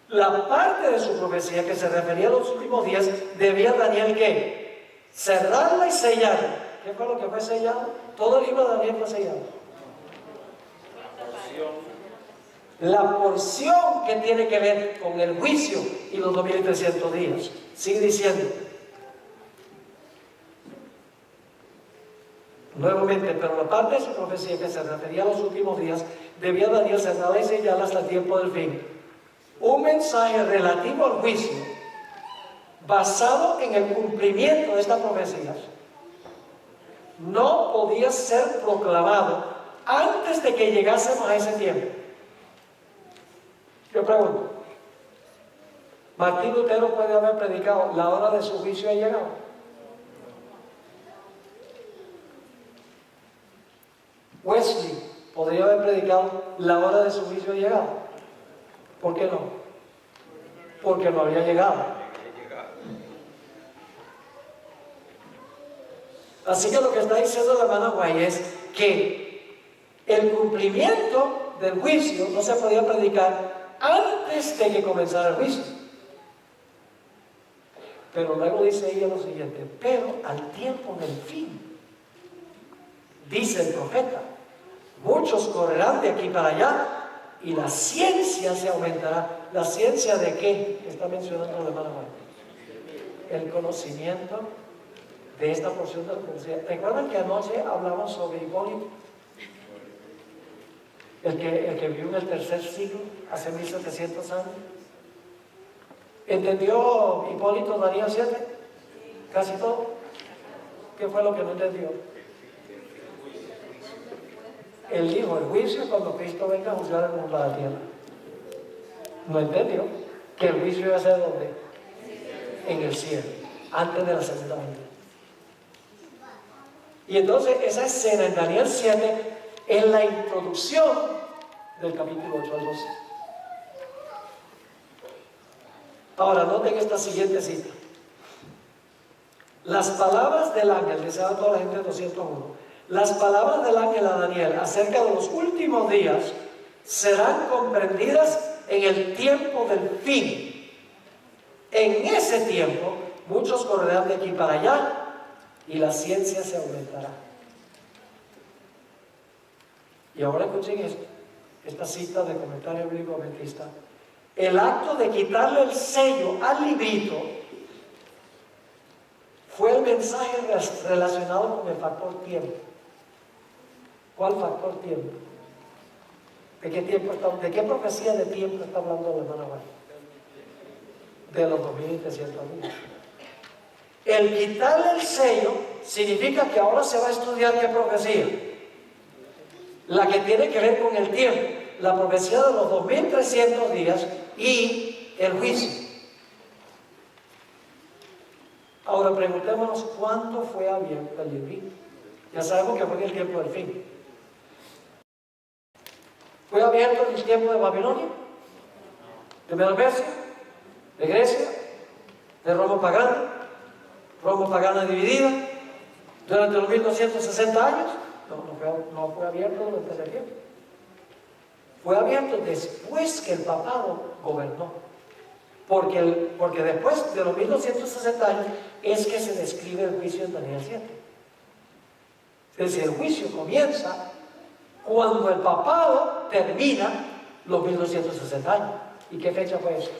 La parte de su profecía que se refería a los últimos días, debía Daniel ¿qué? Cerrarla y sellarla. ¿Qué fue lo que fue sellado? Todo el libro de Daniel fue sellado. La porción que tiene que ver con el juicio y los 2300 días. Sigue diciendo. Nuevamente, pero la parte de su profecía que se refería a los últimos días, debía Daniel cerrarla y sellarla hasta el tiempo del fin. Un mensaje relativo al juicio, basado en el cumplimiento de estas profecías, no podía ser proclamado antes de que llegásemos a ese tiempo. Yo pregunto, ¿Martín Lutero puede haber predicado la hora de su juicio ha llegado? Wesley podría haber predicado la hora de su juicio ha llegado. ¿Por qué no? Porque no había llegado. Así que lo que está diciendo la hermana Guay es que el cumplimiento del juicio no se podía predicar antes de que comenzara el juicio. Pero luego dice ella lo siguiente, pero al tiempo del fin, dice el profeta, muchos correrán de aquí para allá y la ciencia se aumentará. ¿La ciencia de qué? Está mencionando la hermana Guay. El conocimiento de esta porción de la profecía. ¿Recuerdan que anoche hablamos sobre Hipólito? El que vivió en el tercer siglo, hace 1700 años. ¿Entendió Hipólito Daniel 7? Casi todo. ¿Qué fue lo que no entendió? Él dijo, el juicio cuando Cristo venga a juzgar el mundo a la tierra. No entendió que el juicio iba a ser ¿dónde? En el cielo, antes de la segunda venida. Y entonces esa escena en Daniel 7 es la introducción del capítulo 8 al 12. Ahora noten esta siguiente cita. las palabras del ángel, deseaba toda la gente 201, las palabras del ángel a Daniel acerca de los últimos días serán comprendidas en el tiempo del fin. En ese tiempo, muchos correrán de aquí para allá y la ciencia se aumentará. Y ahora escuchen esto, esta cita de Comentario Bíblico Adventista. El acto de quitarle el sello al librito fue el mensaje relacionado con el factor tiempo. ¿Cuál factor tiempo? ¿De qué tiempo está, de qué profecía de tiempo está hablando la hermana White? De los 2300 días. El quitarle el sello significa que ahora se va a estudiar qué profecía. La que tiene que ver con el tiempo, la profecía de los 2300 días y el juicio. Ahora preguntémonos cuándo fue abierto el librito. Ya sabemos que fue en el tiempo del fin. ¿Fue abierto en el tiempo de Babilonia? ¿De Medo-Persia? ¿De Grecia? ¿De Roma pagana? ¿Roma pagana dividida? ¿Durante los 1260 años? No fue abierto durante ese tiempo. Fue abierto después que el papado gobernó. Porque después de los 1260 años es que se describe el juicio en Daniel 7. Es decir, el juicio comienza cuando el papado termina los 1260 años. ¿Y qué fecha fue eso?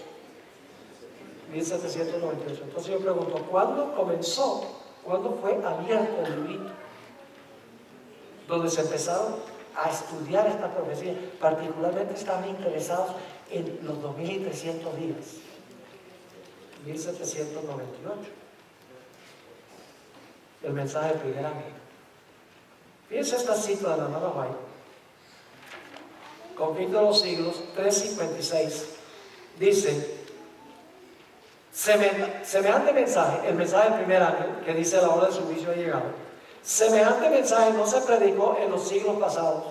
1798. Entonces yo pregunto, ¿cuándo comenzó? ¿Cuándo fue abierto el librito? Donde se empezaron a estudiar esta profecía. Particularmente estaban interesados en los 2300 días. 1798. El mensaje del primer ángel. Fíjense esta cita de la hermana White. Conflicto de los siglos 356. Dice: semejante mensaje, el mensaje del primer ángel, que dice la hora de su juicio ha llegado, semejante mensaje no se predicó en los siglos pasados.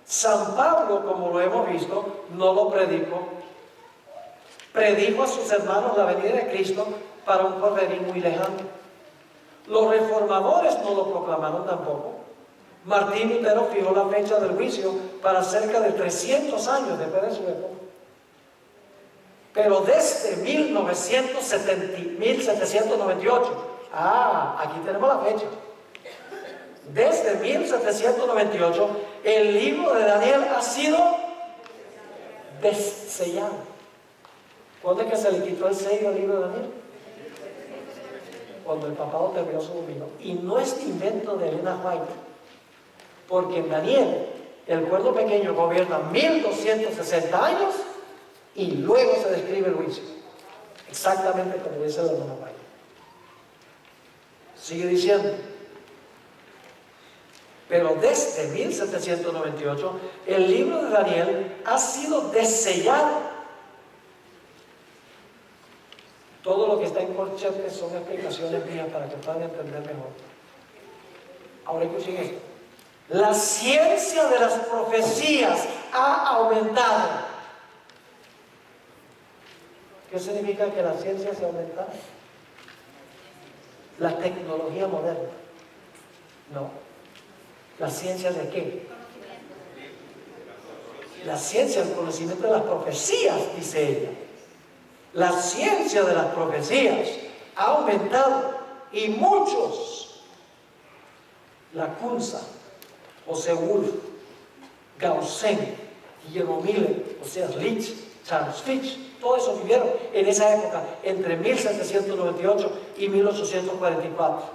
San Pablo, como lo hemos visto, no lo predicó. Predijo a sus hermanos la venida de Cristo para un porvenir muy lejano. Los reformadores no lo proclamaron tampoco. Martín Lutero fijó la fecha del juicio para cerca de 300 años después de su época. Pero desde 1798, aquí tenemos la fecha. Desde 1798, el libro de Daniel ha sido desellado. ¿Cuándo es que se le quitó el sello al libro de Daniel? Cuando el papado terminó su dominio. Y no es invento de Elena White, porque en Daniel el cuerno pequeño gobierna 1260 años y luego se describe el juicio, exactamente como dice la hermana White. Sigue diciendo: pero desde 1798 el libro de Daniel ha sido desellado. Todo lo que está en corchetes son explicaciones mías para que puedan entender mejor. Ahora escuchen esto. La ciencia de las profecías ha aumentado. ¿Qué significa que la ciencia se ha aumentado? La tecnología moderna. No. ¿La ciencia de qué? La ciencia del conocimiento de las profecías, dice ella. La ciencia de las profecías ha aumentado y muchos, Lacunza, José Wolf, Gaussen, Guillermo Miller, Oseas Leach, Charles Fitch, todos esos vivieron en esa época entre 1798 y 1844.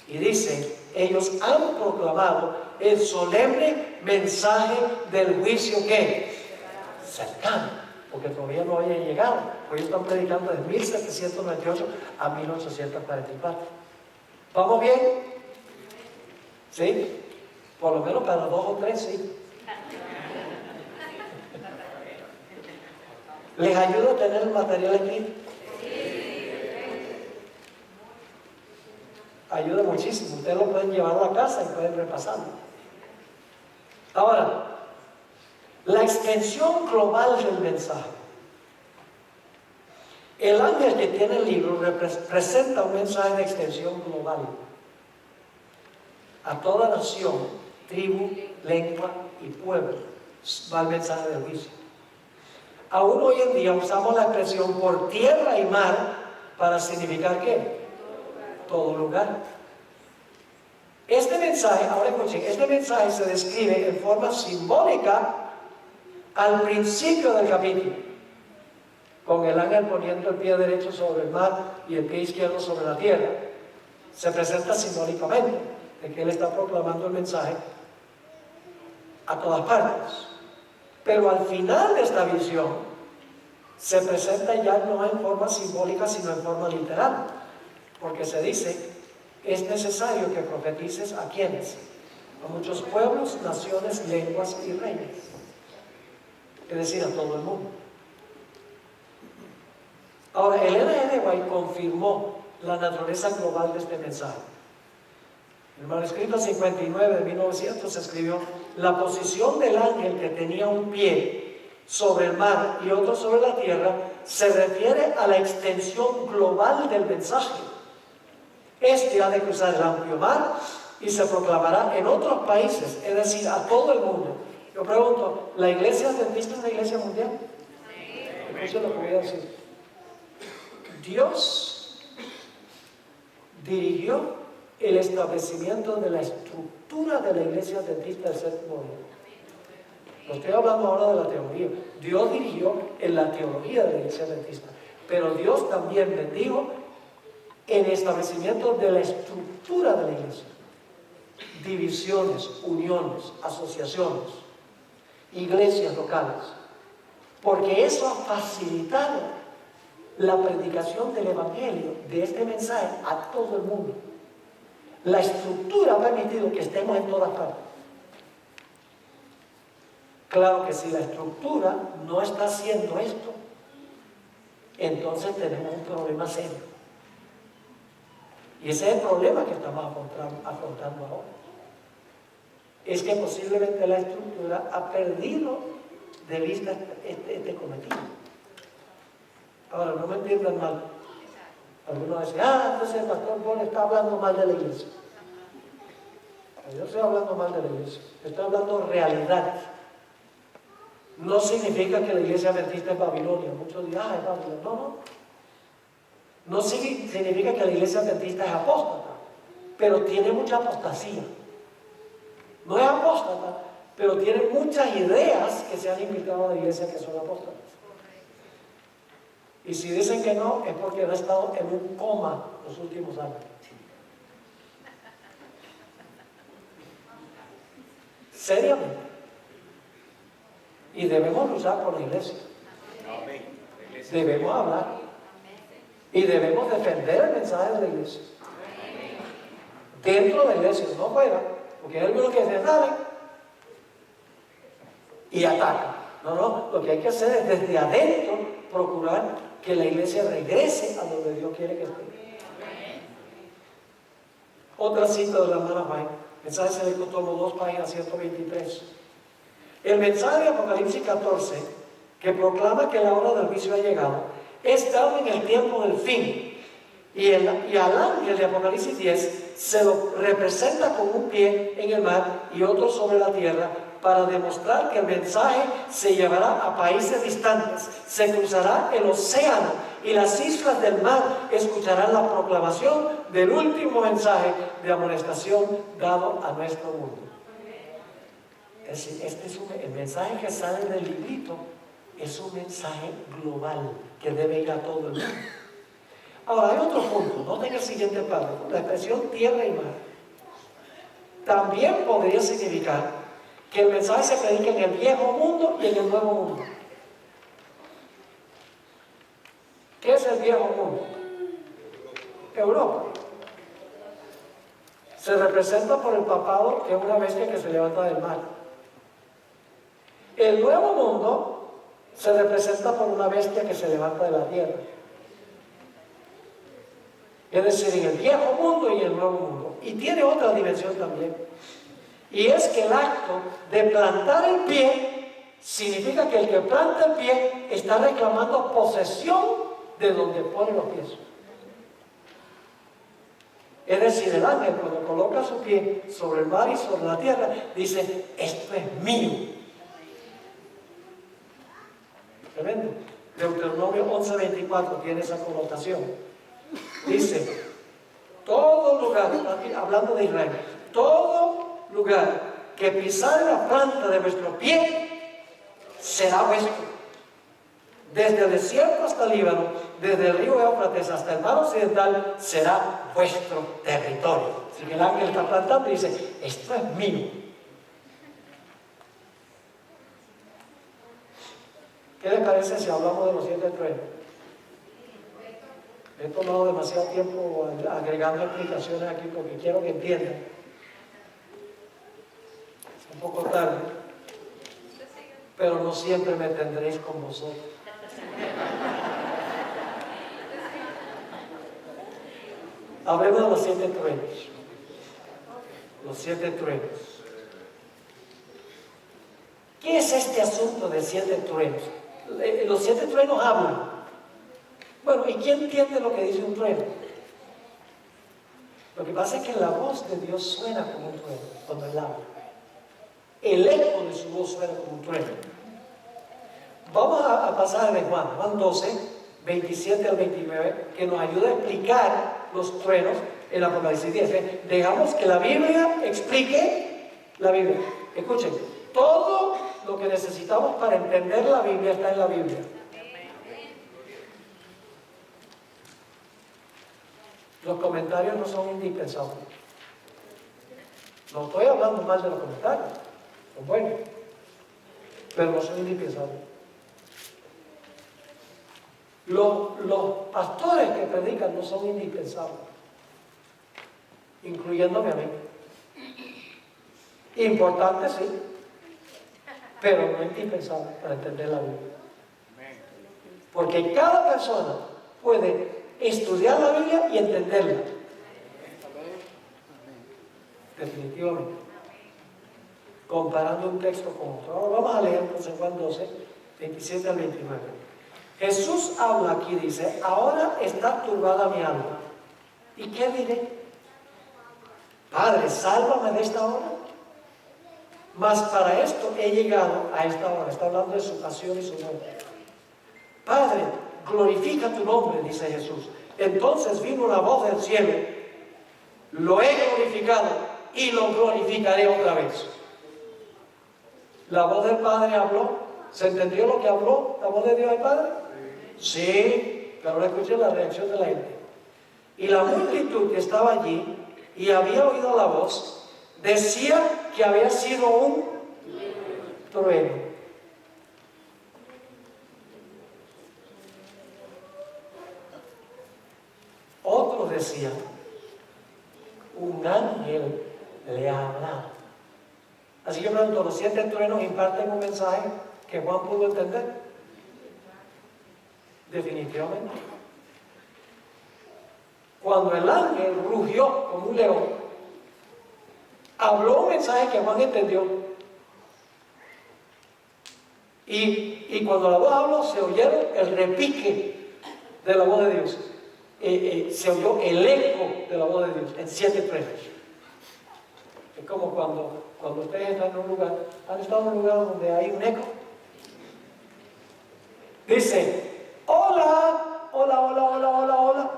Y dice: ellos han proclamado el solemne mensaje del juicio que cercano, porque todavía no había llegado. Hoy están predicando desde 1798 a 1844. ¿Vamos bien? ¿Sí? Por lo menos para 2 o 3, sí. ¿Les ayuda a tener el material aquí? Ayuda muchísimo. Ustedes lo pueden llevar a la casa y pueden repasarlo. Ahora, la extensión global del mensaje. El ángel que tiene el libro presenta un mensaje de extensión global a toda nación, tribu, lengua y pueblo. Va el mensaje del juicio. Aún hoy en día usamos la expresión por tierra y mar para significar ¿qué? Todo lugar. Este mensaje, ahora escuchen, este mensaje se describe en forma simbólica al principio del capítulo, con el ángel poniendo el pie derecho sobre el mar y el pie izquierdo sobre la tierra. Se presenta simbólicamente de que él está proclamando el mensaje a todas partes. Pero al final de esta visión se presenta ya no en forma simbólica sino en forma literal, porque se dice: es necesario que profetices a quienes, a muchos pueblos, naciones, lenguas y reinos, es decir, a todo el mundo. Ahora, el Ellen G. White confirmó la naturaleza global de este mensaje. En el manuscrito 59 de 1900 se escribió: la posición del ángel que tenía un pie sobre el mar y otro sobre la tierra se refiere a la extensión global del mensaje. Este ha de cruzar el amplio mar y se proclamará en otros países, es decir, a todo el mundo. Yo pregunto, ¿la iglesia adventista es una iglesia mundial? Eso es lo que voy a decir. Dios dirigió el establecimiento de la estructura de la iglesia adventista del séptimo día. No estoy hablando ahora de la teoría. Dios dirigió en la teología de la iglesia adventista, pero Dios también bendijo el establecimiento de la estructura de la iglesia. Divisiones, uniones, asociaciones, iglesias locales, porque eso ha facilitado la predicación del evangelio, de este mensaje, a todo el mundo. La estructura ha permitido que estemos en todas partes. Claro que si la estructura no está haciendo esto, entonces tenemos un problema serio. Y ese es el problema que estamos afrontando ahora. Es que posiblemente la estructura ha perdido de vista este cometido. Ahora, no me entiendan mal. Algunos dicen: entonces el pastor Paul está hablando mal de la iglesia. Yo no estoy hablando mal de la iglesia, estoy hablando realidad. No significa que la iglesia adventista es Babilonia. Muchos dirán: es Babilonia. No. No significa que la iglesia adventista es apóstata, pero tiene mucha apostasía. No es apóstata, pero tiene muchas ideas que se han invitado a la iglesia que son apóstatas. Y si dicen que no, es porque han estado en un coma los últimos años. Seriamente. Y debemos luchar por la iglesia. Debemos hablar. Y debemos defender el mensaje de la iglesia. Dentro de la iglesia, no fuera. Porque hay algunos que se salen y atacan. No, lo que hay que hacer es desde adentro procurar que la iglesia regrese a donde Dios quiere que esté. Otra cita de la hermana White, mensaje selecto, tomo 2, página 123. El mensaje de Apocalipsis 14, que proclama que la hora del juicio ha llegado, es dado en el tiempo del fin. Y al ángel de Apocalipsis 10 se lo representa con un pie en el mar y otro sobre la tierra, para demostrar que el mensaje se llevará a países distantes, se cruzará el océano y las islas del mar escucharán la proclamación del último mensaje de amonestación dado a nuestro mundo. Es decir, el mensaje que sale del librito es un mensaje global que debe ir a todo el mundo. Ahora, hay otro punto, noten el siguiente párrafo. La expresión tierra y mar también podría significar que el mensaje se predica en el viejo mundo y en el nuevo mundo. ¿Qué es el viejo mundo? Europa. Se representa por el papado, que es una bestia que se levanta del mar. El nuevo mundo se representa por una bestia que se levanta de la tierra. Es decir, en el viejo mundo y en el nuevo mundo. Y tiene otra dimensión también. Y es que el acto de plantar el pie significa que el que planta el pie está reclamando posesión de donde pone los pies. Es decir, el ángel cuando coloca su pie sobre el mar y sobre la tierra, dice, esto es mío. Tremendo. Deuteronomio 11:24 tiene esa connotación. Dice, todo lugar, hablando de Israel, todo lugar que pisare la planta de vuestro pie será vuestro. Desde el desierto hasta el Líbano, desde el río Éufrates hasta el mar occidental, será vuestro territorio. Así que el ángel está plantando y dice, esto es mío. ¿Qué les parece si hablamos de los 7 truenos? He tomado demasiado tiempo agregando explicaciones aquí porque quiero que entiendan. Es un poco tarde, pero no siempre me tendréis con vosotros. Hablemos de los 7 truenos. Los 7 truenos. ¿Qué es este asunto de 7 truenos? Los 7 truenos hablan. Bueno, ¿y quién entiende lo que dice un trueno? Lo que pasa es que la voz de Dios suena como un trueno cuando Él habla. El eco de su voz suena como un trueno. Vamos a pasar de Juan 12, 27 al 29, que nos ayuda a explicar los truenos en Apocalipsis 10. Dejamos que la Biblia explique la Biblia. Escuchen, todo lo que necesitamos para entender la Biblia está en la Biblia. Los comentarios no son indispensables. No estoy hablando mal de los comentarios, son buenos, pero no son indispensables. Los pastores que predican no son indispensables, incluyéndome a mí. Importante sí, pero no indispensable para entender la Biblia. Porque cada persona puede estudiar la Biblia y entenderla. Definitivamente. Comparando un texto con otro. Ahora vamos a leer entonces Juan 12, 27 al 29. Jesús habla aquí, dice, ahora está turbada mi alma. ¿Y qué diré? Padre, sálvame de esta hora. Mas para esto he llegado a esta hora. Está hablando de su pasión y su muerte. Padre, glorifica tu nombre, dice Jesús. Entonces vino una voz del cielo. Lo he glorificado y lo glorificaré otra vez. La voz del Padre habló. ¿Se entendió lo que habló la voz de Dios el Padre? Sí, pero ahora escuchen la reacción de la gente. Y la multitud que estaba allí y había oído la voz, decía que había sido un trueno. Otros decían, un ángel le ha hablado. Así que pronto los 7 truenos imparten un mensaje que Juan pudo entender. Definitivamente. Cuando el ángel rugió como un león, habló un mensaje que Juan entendió. Y cuando la voz habló, se oyeron el repique de la voz de Dios. Se oyó el eco de la voz de Dios en 7 truenos. Es como cuando ustedes están en un lugar, ¿han estado en un lugar donde hay un eco? Dice, hola, hola, hola, hola, hola, hola.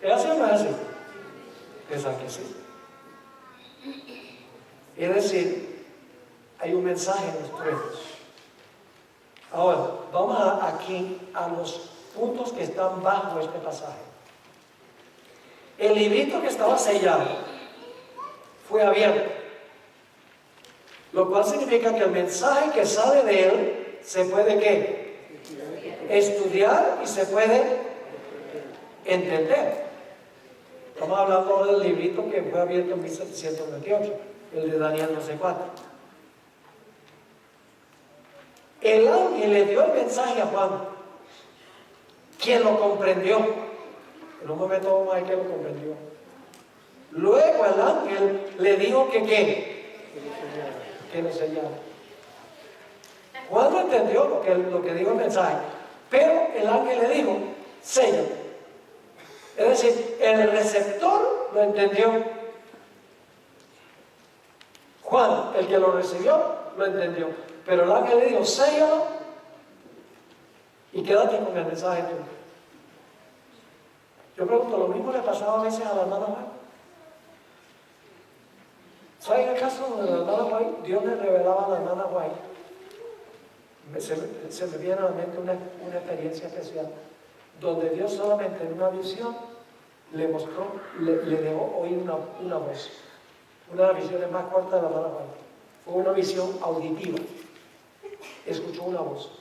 ¿Es así o no es así? Es aquí sí. Es decir, hay un mensaje en los truenos. Ahora, vamos aquí a los puntos que están bajo este pasaje. El librito que estaba sellado fue abierto, lo cual significa que el mensaje que sale de él se puede ¿qué? Estudiar y se puede entender. Estamos hablando ahora del librito que fue abierto en 1728, el de Daniel 12:4. El ángel le dio el mensaje a Juan, quien lo comprendió. En un momento vamos a ver que lo comprendió. Luego el ángel le dijo que ¿qué? Que lo sellara. Juan no entendió lo que dijo el mensaje, pero el ángel le dijo, sella. Es decir, el receptor lo entendió. Juan, el que lo recibió, lo entendió. Pero el ángel le dijo, séllalo y quédate con el mensaje tuyo. Yo pregunto, ¿lo mismo le pasaba a veces a la hermana Juan? ¿Saben el caso donde la hermana Juan, Dios le revelaba a la hermana Juan? Se me viene a la mente una experiencia especial, donde Dios solamente en una visión le mostró, le dejó oír una voz. Una de las visiones más cortas de la hermana Juan. Fue una visión auditiva. Escuchó una voz.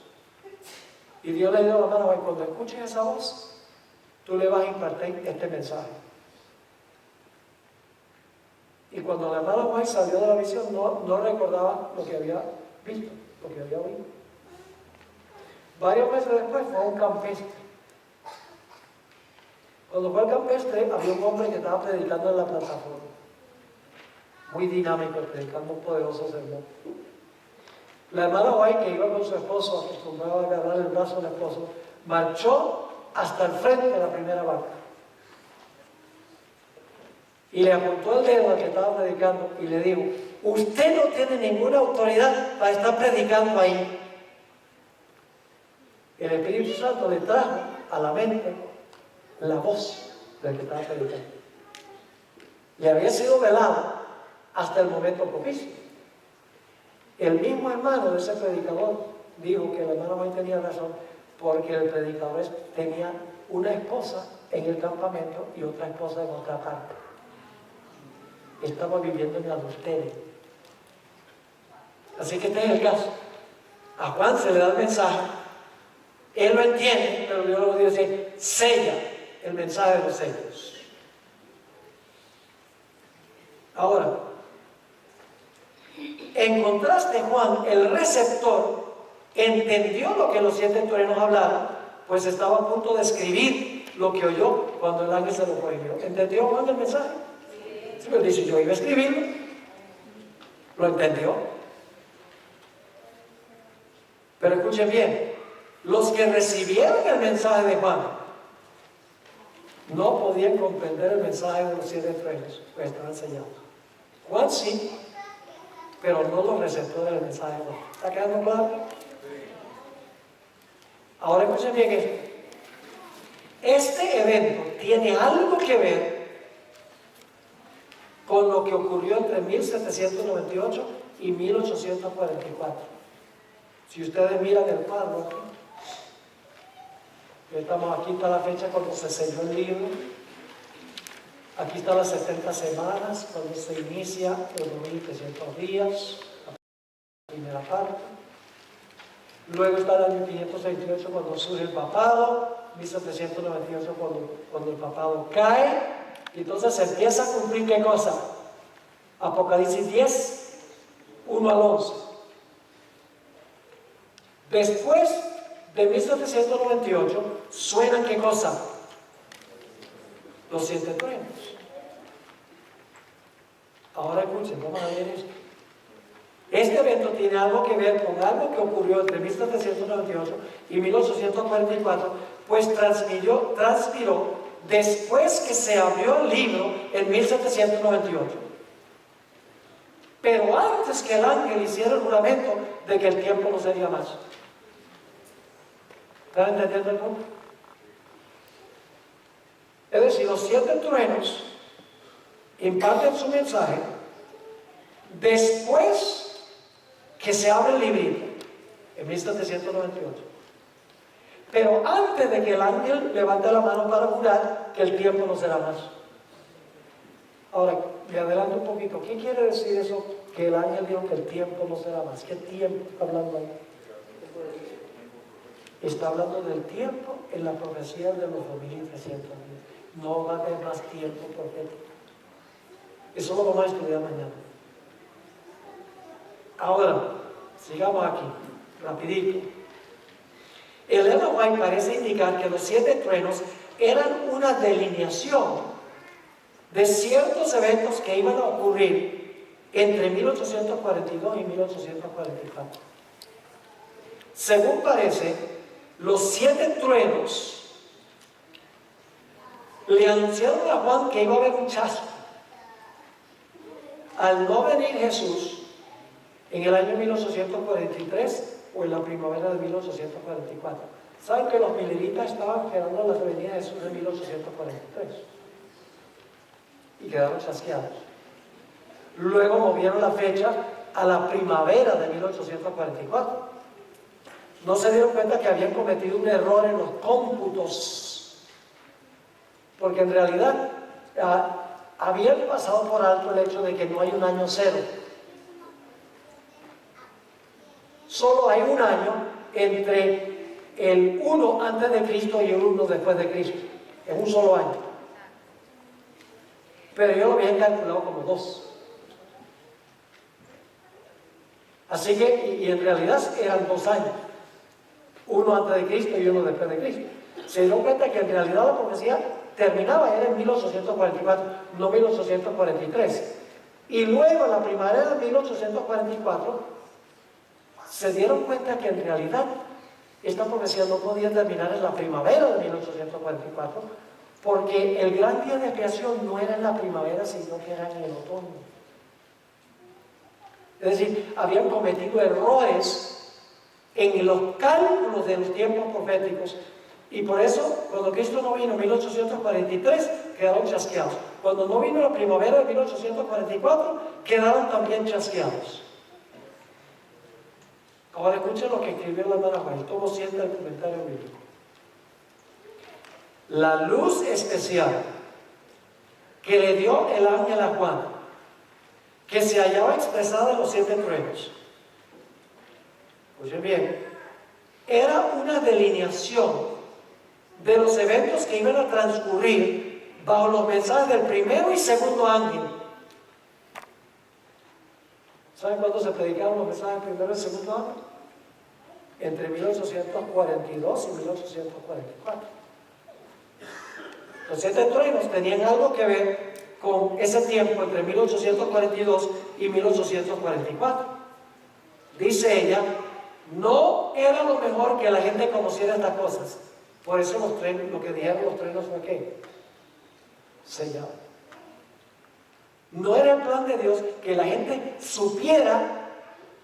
Y Dios le dijo a la hermana Juan, cuando escuches esa voz, tú le vas a impartir este mensaje. Y cuando la hermana Juan salió de la visión, no recordaba lo que había visto, lo que había oído. Varios meses después fue a un campestre. Cuando fue al campestre, había un hombre que estaba predicando en la plataforma. Muy dinámico, predicando un poderoso sermón. La hermana White, que iba con su esposo, acostumbrada a agarrar el brazo del esposo, marchó hasta el frente de la primera barca. Y le apuntó el dedo al que estaba predicando y le dijo, usted no tiene ninguna autoridad para estar predicando ahí. El Espíritu Santo le trajo a la mente la voz del que estaba predicando. Le había sido velado hasta el momento propicio. El mismo hermano de ese predicador dijo que el hermano May tenía razón, porque el predicador tenía una esposa en el campamento y otra esposa en otra parte. Estaba viviendo en adulterio. Así que este es el caso. A Juan se le da el mensaje, él lo entiende, pero Dios lo dice, sella el mensaje de los sellos. Ahora, en contraste, Juan, el receptor, entendió lo que los 7 truenos hablaron, pues estaba a punto de escribir lo que oyó cuando el ángel se lo prohibió. ¿Entendió Juan el mensaje? Sí, pero dice, yo iba a escribirlo. ¿Lo entendió? Pero escuchen bien, los que recibieron el mensaje de Juan no podían comprender el mensaje de los 7 truenos, pues estaban sellados. Juan sí, pero no los receptores del mensaje de Juan. ¿Está quedando claro? Ahora escuchen bien esto. Este evento tiene algo que ver con lo que ocurrió entre 1798 y 1844. Si ustedes miran el cuadro aquí, aquí está la fecha cuando se selló el libro. Aquí están las 70 semanas, cuando se inicia los 2300 días, la primera parte. Luego está el año 568 cuando surge el papado, 1798 cuando el papado cae, y entonces se empieza a cumplir ¿qué cosa? Apocalipsis 10, 1 al 11. Después de 1798 suenan ¿qué cosa? Los 7 truenos. Ahora escuchen, vamos a ver esto. Este evento tiene algo que ver con algo que ocurrió entre 1798 y 1844, pues transpiró después que se abrió el libro en 1798. Pero antes que el ángel hiciera el juramento de que el tiempo no sería más. ¿Están entendiendo el punto? Es decir, los 7 truenos imparten su mensaje después que se abre el librito en 1798. Pero antes de que el ángel levante la mano para jurar que el tiempo no será más. Ahora, me adelanto un poquito. ¿Qué quiere decir eso? Que el ángel dijo que el tiempo no será más. ¿Qué tiempo está hablando ahí? Está hablando del tiempo en la profecía de los 2300 días. No va a haber más tiempo profético. Eso lo vamos a estudiar mañana. Ahora, sigamos aquí, rapidito. El Ellen White parece indicar que los 7 truenos eran una delineación de ciertos eventos que iban a ocurrir entre 1842 y 1844. según parece, los 7 truenos le anunciaron a Juan que iba a haber un chasco. Al no venir Jesús en el año 1843 o en la primavera de 1844. Saben que los mileritas estaban esperando la venida de Jesús en 1843 y quedaron chasqueados. Luego movieron la fecha a la primavera de 1844. No se dieron cuenta que habían cometido un error en los cómputos, porque en realidad habían pasado por alto el hecho de que no hay un año cero. Solo hay un año entre el 1 antes de Cristo y el 1 después de Cristo. Es un solo año. Pero yo lo había calculado como 2. Así que, y en realidad eran 2 años. 1 antes de Cristo y 1 después de Cristo. Se dieron cuenta que en realidad la profecía terminaba, era en 1844, no 1843. Y luego en la primavera de 1844 se dieron cuenta que en realidad esta profecía no podía terminar en la primavera de 1844, porque el gran día de expiación no era en la primavera, sino que era en el otoño. Es decir, habían cometido errores en los cálculos de los tiempos proféticos, y por eso cuando Cristo no vino en 1843 quedaron chasqueados. Cuando no vino la primavera de 1844 quedaron también chasqueados. Ahora escuchen lo que escribió la hermana Juan, tomo siempre el comentario bíblico. La luz especial que le dio el ángel a Juan, que se hallaba expresada en los 7 truenos, oye bien, era una delineación de los eventos que iban a transcurrir bajo los mensajes del primero y segundo ángel. ¿Saben cuándo se predicaron los mensajes del primero y segundo ángel? Entre 1842 y 1844. Los 7 truenos tenían algo que ver con ese tiempo entre 1842 y 1844. Dice ella, no era lo mejor que la gente conociera estas cosas. Por eso los trenos, lo que dijeron los trenos fue que sellaban. No era el plan de Dios que la gente supiera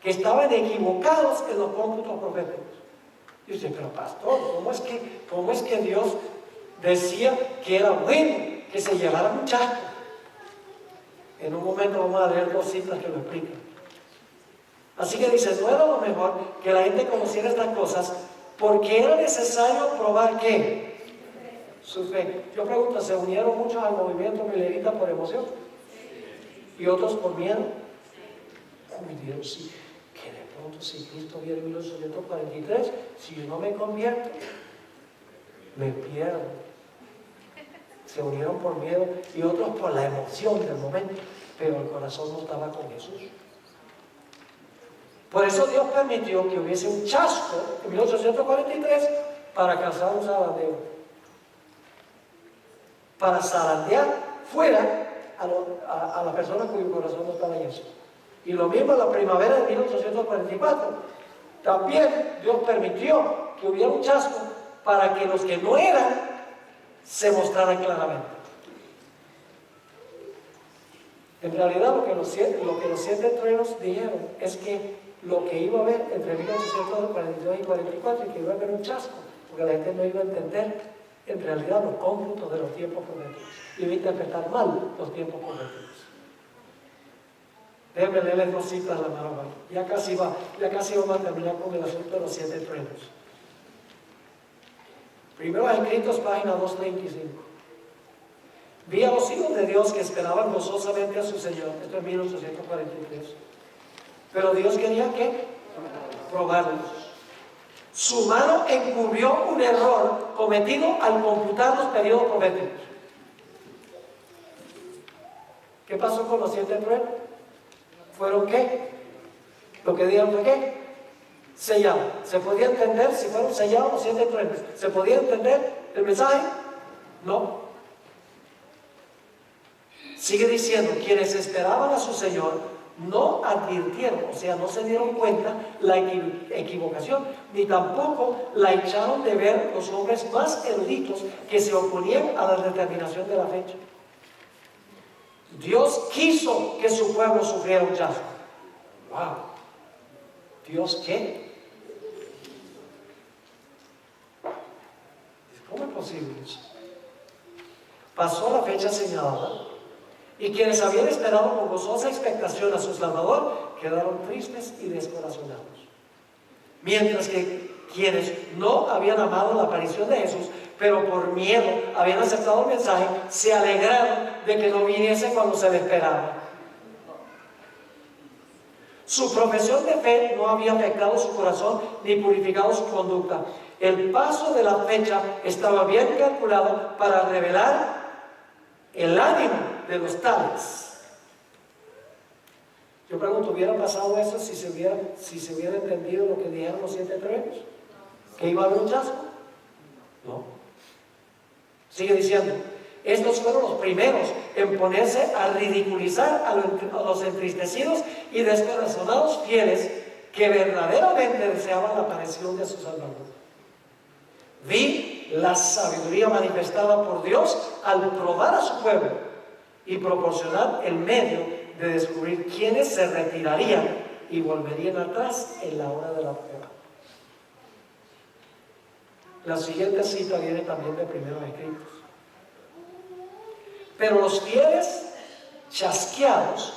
que estaban equivocados en los cómputos proféticos. Y dice, pero pastor, ¿cómo es que Dios decía que era bueno que se llevara un chasco? En un momento vamos a leer 2 citas que lo explican. Así que dice, no era lo mejor que la gente conociera estas cosas, porque era necesario probar ¿qué? Su fe. Yo pregunto, ¿se unieron muchos al movimiento milerita por emoción? ¿Y otros por miedo? Uy, Dios, sí, que de pronto si Cristo viene en 1843, si yo no me convierto, me pierdo. Se unieron por miedo y otros por la emoción del momento, pero el corazón no estaba con Jesús. Por eso Dios permitió que hubiese un chasco en 1843 para causar un zarandeo, para zarandear fuera a la persona cuyo corazón no estaba en eso. Y lo mismo en la primavera de 1844. También Dios permitió que hubiera un chasco para que los que no eran se mostraran claramente. En realidad lo que los 7 truenos dijeron es que lo que iba a haber entre 1842 y 44 y que iba a haber un chasco, porque la gente no iba a entender en realidad los cómputos de los tiempos proféticos, iba a interpretar mal los tiempos proféticos. Déjenme leerles 2 citas a la mano. Ya casi vamos a terminar con el asunto de los 7 truenos. Primero Escritos, página 235. Vi a los hijos de Dios que esperaban gozosamente a su Señor. Esto es 1843. Pero Dios quería ¿qué? Probarlos. Su mano encubrió un error cometido al computar los periodos proféticos. ¿Qué pasó con los 7 truenos? ¿Fueron qué? Lo que dijeron fue ¿qué? Sellados. ¿Se podía entender si fueron sellados los 7 truenos? ¿Se podía entender el mensaje? No. Sigue diciendo, quienes esperaban a su Señor no advirtieron, o sea, no se dieron cuenta la equivocación, ni tampoco la echaron de ver los hombres más eruditos que se oponían a la determinación de la fecha. Dios quiso que su pueblo sufriera un chasco. ¡Wow! ¿Dios qué? ¿Cómo es posible eso? Pasó la fecha señalada y quienes habían esperado con gozosa expectación a su Salvador quedaron tristes y descorazonados. Mientras que quienes no habían amado la aparición de Jesús, pero por miedo habían aceptado el mensaje, se alegraron de que no viniese cuando se le esperaba. Su profesión de fe no había afectado su corazón ni purificado su conducta. El paso de la fecha estaba bien calculado para revelar el ánimo de los tales. Yo pregunto, ¿hubiera pasado eso si se hubiera entendido lo que dijeron los 7 truenos? ¿Que iba a haber un chasco? No. Sigue diciendo, estos fueron los primeros en ponerse a ridiculizar a los entristecidos y descorazonados fieles que verdaderamente deseaban la aparición de su Salvador. Vi la sabiduría manifestada por Dios al probar a su pueblo y proporcionar el medio de descubrir quiénes se retirarían y volverían atrás en la hora de la prueba. La siguiente cita viene también de Primeros Escritos. Pero los fieles chasqueados,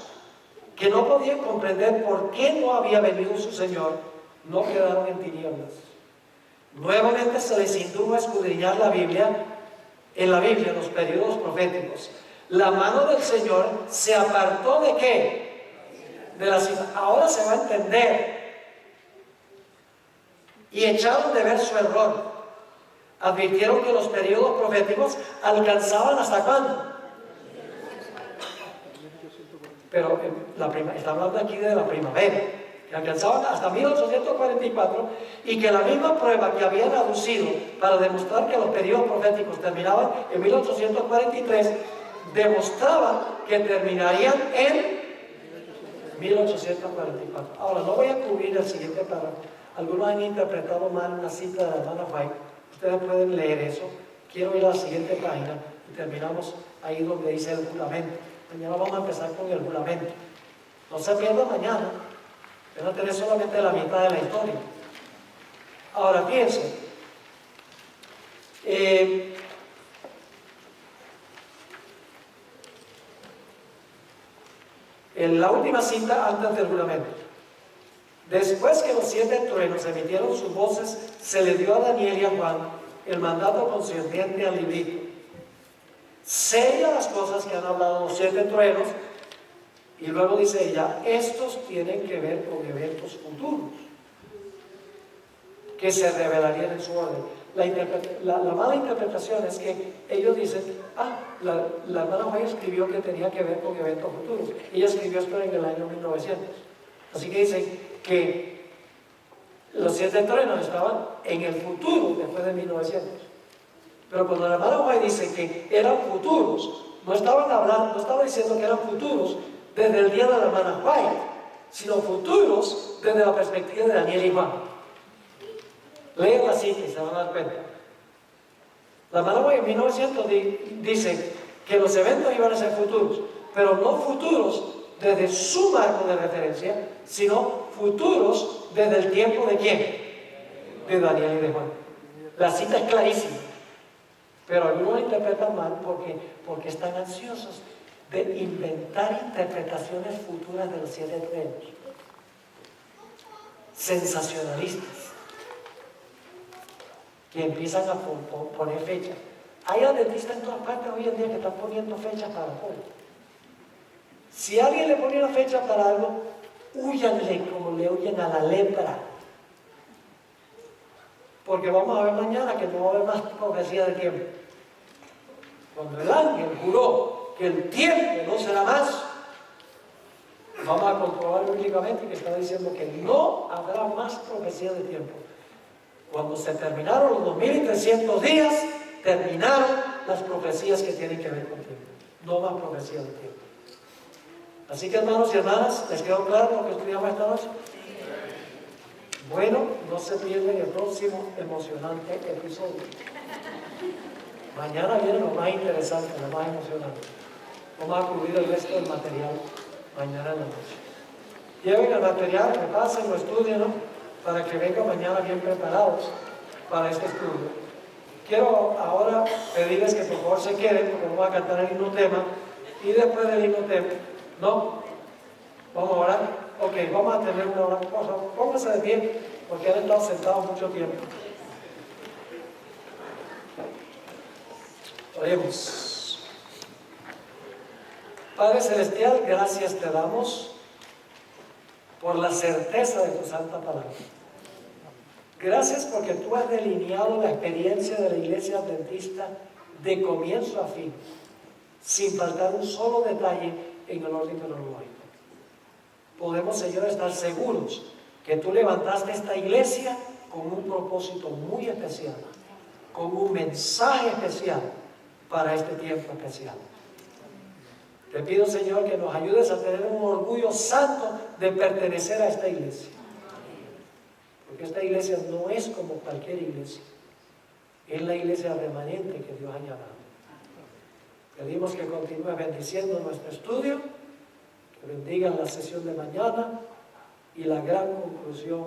que no podían comprender por qué no había venido su Señor, no quedaron en tinieblas. Nuevamente se les indujo a escudriñar la Biblia, en los periodos proféticos. La mano del Señor se apartó ¿de qué? De la cita. Ahora se va a entender. Y echaron de ver su error. Advirtieron que los periodos proféticos alcanzaban ¿hasta cuándo? Pero está hablando aquí de la primavera, que alcanzaban hasta 1844, y que la misma prueba que habían aducido para demostrar que los periodos proféticos terminaban en 1843, demostraba que terminarían en 1844. Ahora, no voy a cubrir el siguiente párrafo. Algunos han interpretado mal una cita de la hermana White. Ustedes pueden leer eso. Quiero ir a la siguiente página y terminamos ahí donde dice el juramento. Mañana vamos a empezar con el juramento. No se pierda mañana. Van a tener solamente la mitad de la historia. Ahora, fíjense. En la última cita antes del juramento. Después que los 7 truenos emitieron sus voces, se le dio a Daniel y a Juan el mandato concerniente al librito. Sella las cosas que han hablado los 7 truenos, y luego dice ella, estos tienen que ver con eventos futuros que se revelarían en su orden. La mala interpretación es que ellos dicen, la hermana White escribió que tenía que ver con eventos futuros. Ella escribió esto en el año 1900. Así que dicen que los 7 truenos estaban en el futuro después de 1900. Pero cuando la hermana White dice que eran futuros, no estaba diciendo que eran futuros desde el día de la hermana White, sino futuros desde la perspectiva de Daniel y Juan. Lean la cita y se van a dar cuenta. La hermana White en 1900 dice que los eventos iban a ser futuros, pero no futuros desde su marco de referencia, sino futuros desde el tiempo de ¿quién? De Daniel y de Juan. La cita es clarísima. Pero algunos interpretan mal porque están ansiosos de inventar interpretaciones futuras de los 7 truenos. Sensacionalistas. Que empiezan a poner fechas. Hay adventistas en todas partes hoy en día que están poniendo fechas para todo. Si alguien le pone una fecha para algo, húyanle como le huyen a la lepra. Porque vamos a ver mañana que no va a haber más profecía del tiempo. Cuando el ángel juró que el tiempo no será más, vamos a comprobar bíblicamente que está diciendo que no habrá más profecía del tiempo. Cuando se terminaron los 2300 días, terminaron las profecías que tienen que ver con tiempo. No más profecía del tiempo. Así que, hermanos y hermanas, ¿les quedó claro lo que estudiamos esta noche? Bueno, no se pierdan el próximo emocionante episodio. Mañana viene lo más interesante, lo más emocionante. Vamos a cubrir el resto del material mañana en la noche. Lleven el material, repasen, lo estudien, ¿no? Para que vengan mañana bien preparados para este estudio. Quiero ahora pedirles que por favor se queden, porque vamos a cantar el himno tema, y después del himno tema, ¿no? Vamos a orar. Ok, vamos a tener una oración. Pónganse de pie, porque han estado sentados mucho tiempo. Oremos. Padre Celestial, gracias te damos por la certeza de tu santa palabra. Gracias porque tú has delineado la experiencia de la Iglesia Adventista de comienzo a fin, sin faltar un solo detalle en el orden cronológico. Podemos, Señor, estar seguros que tú levantaste esta iglesia con un propósito muy especial, con un mensaje especial para este tiempo especial. Te pido, Señor, que nos ayudes a tener un orgullo santo de pertenecer a esta iglesia. Porque esta iglesia no es como cualquier iglesia. Es la iglesia remanente que Dios ha llamado. Pedimos que continúe bendiciendo nuestro estudio, que bendigan la sesión de mañana y la gran conclusión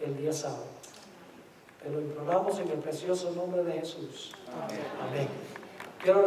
el día sábado. Te lo imploramos en el precioso nombre de Jesús. Amén. Quiero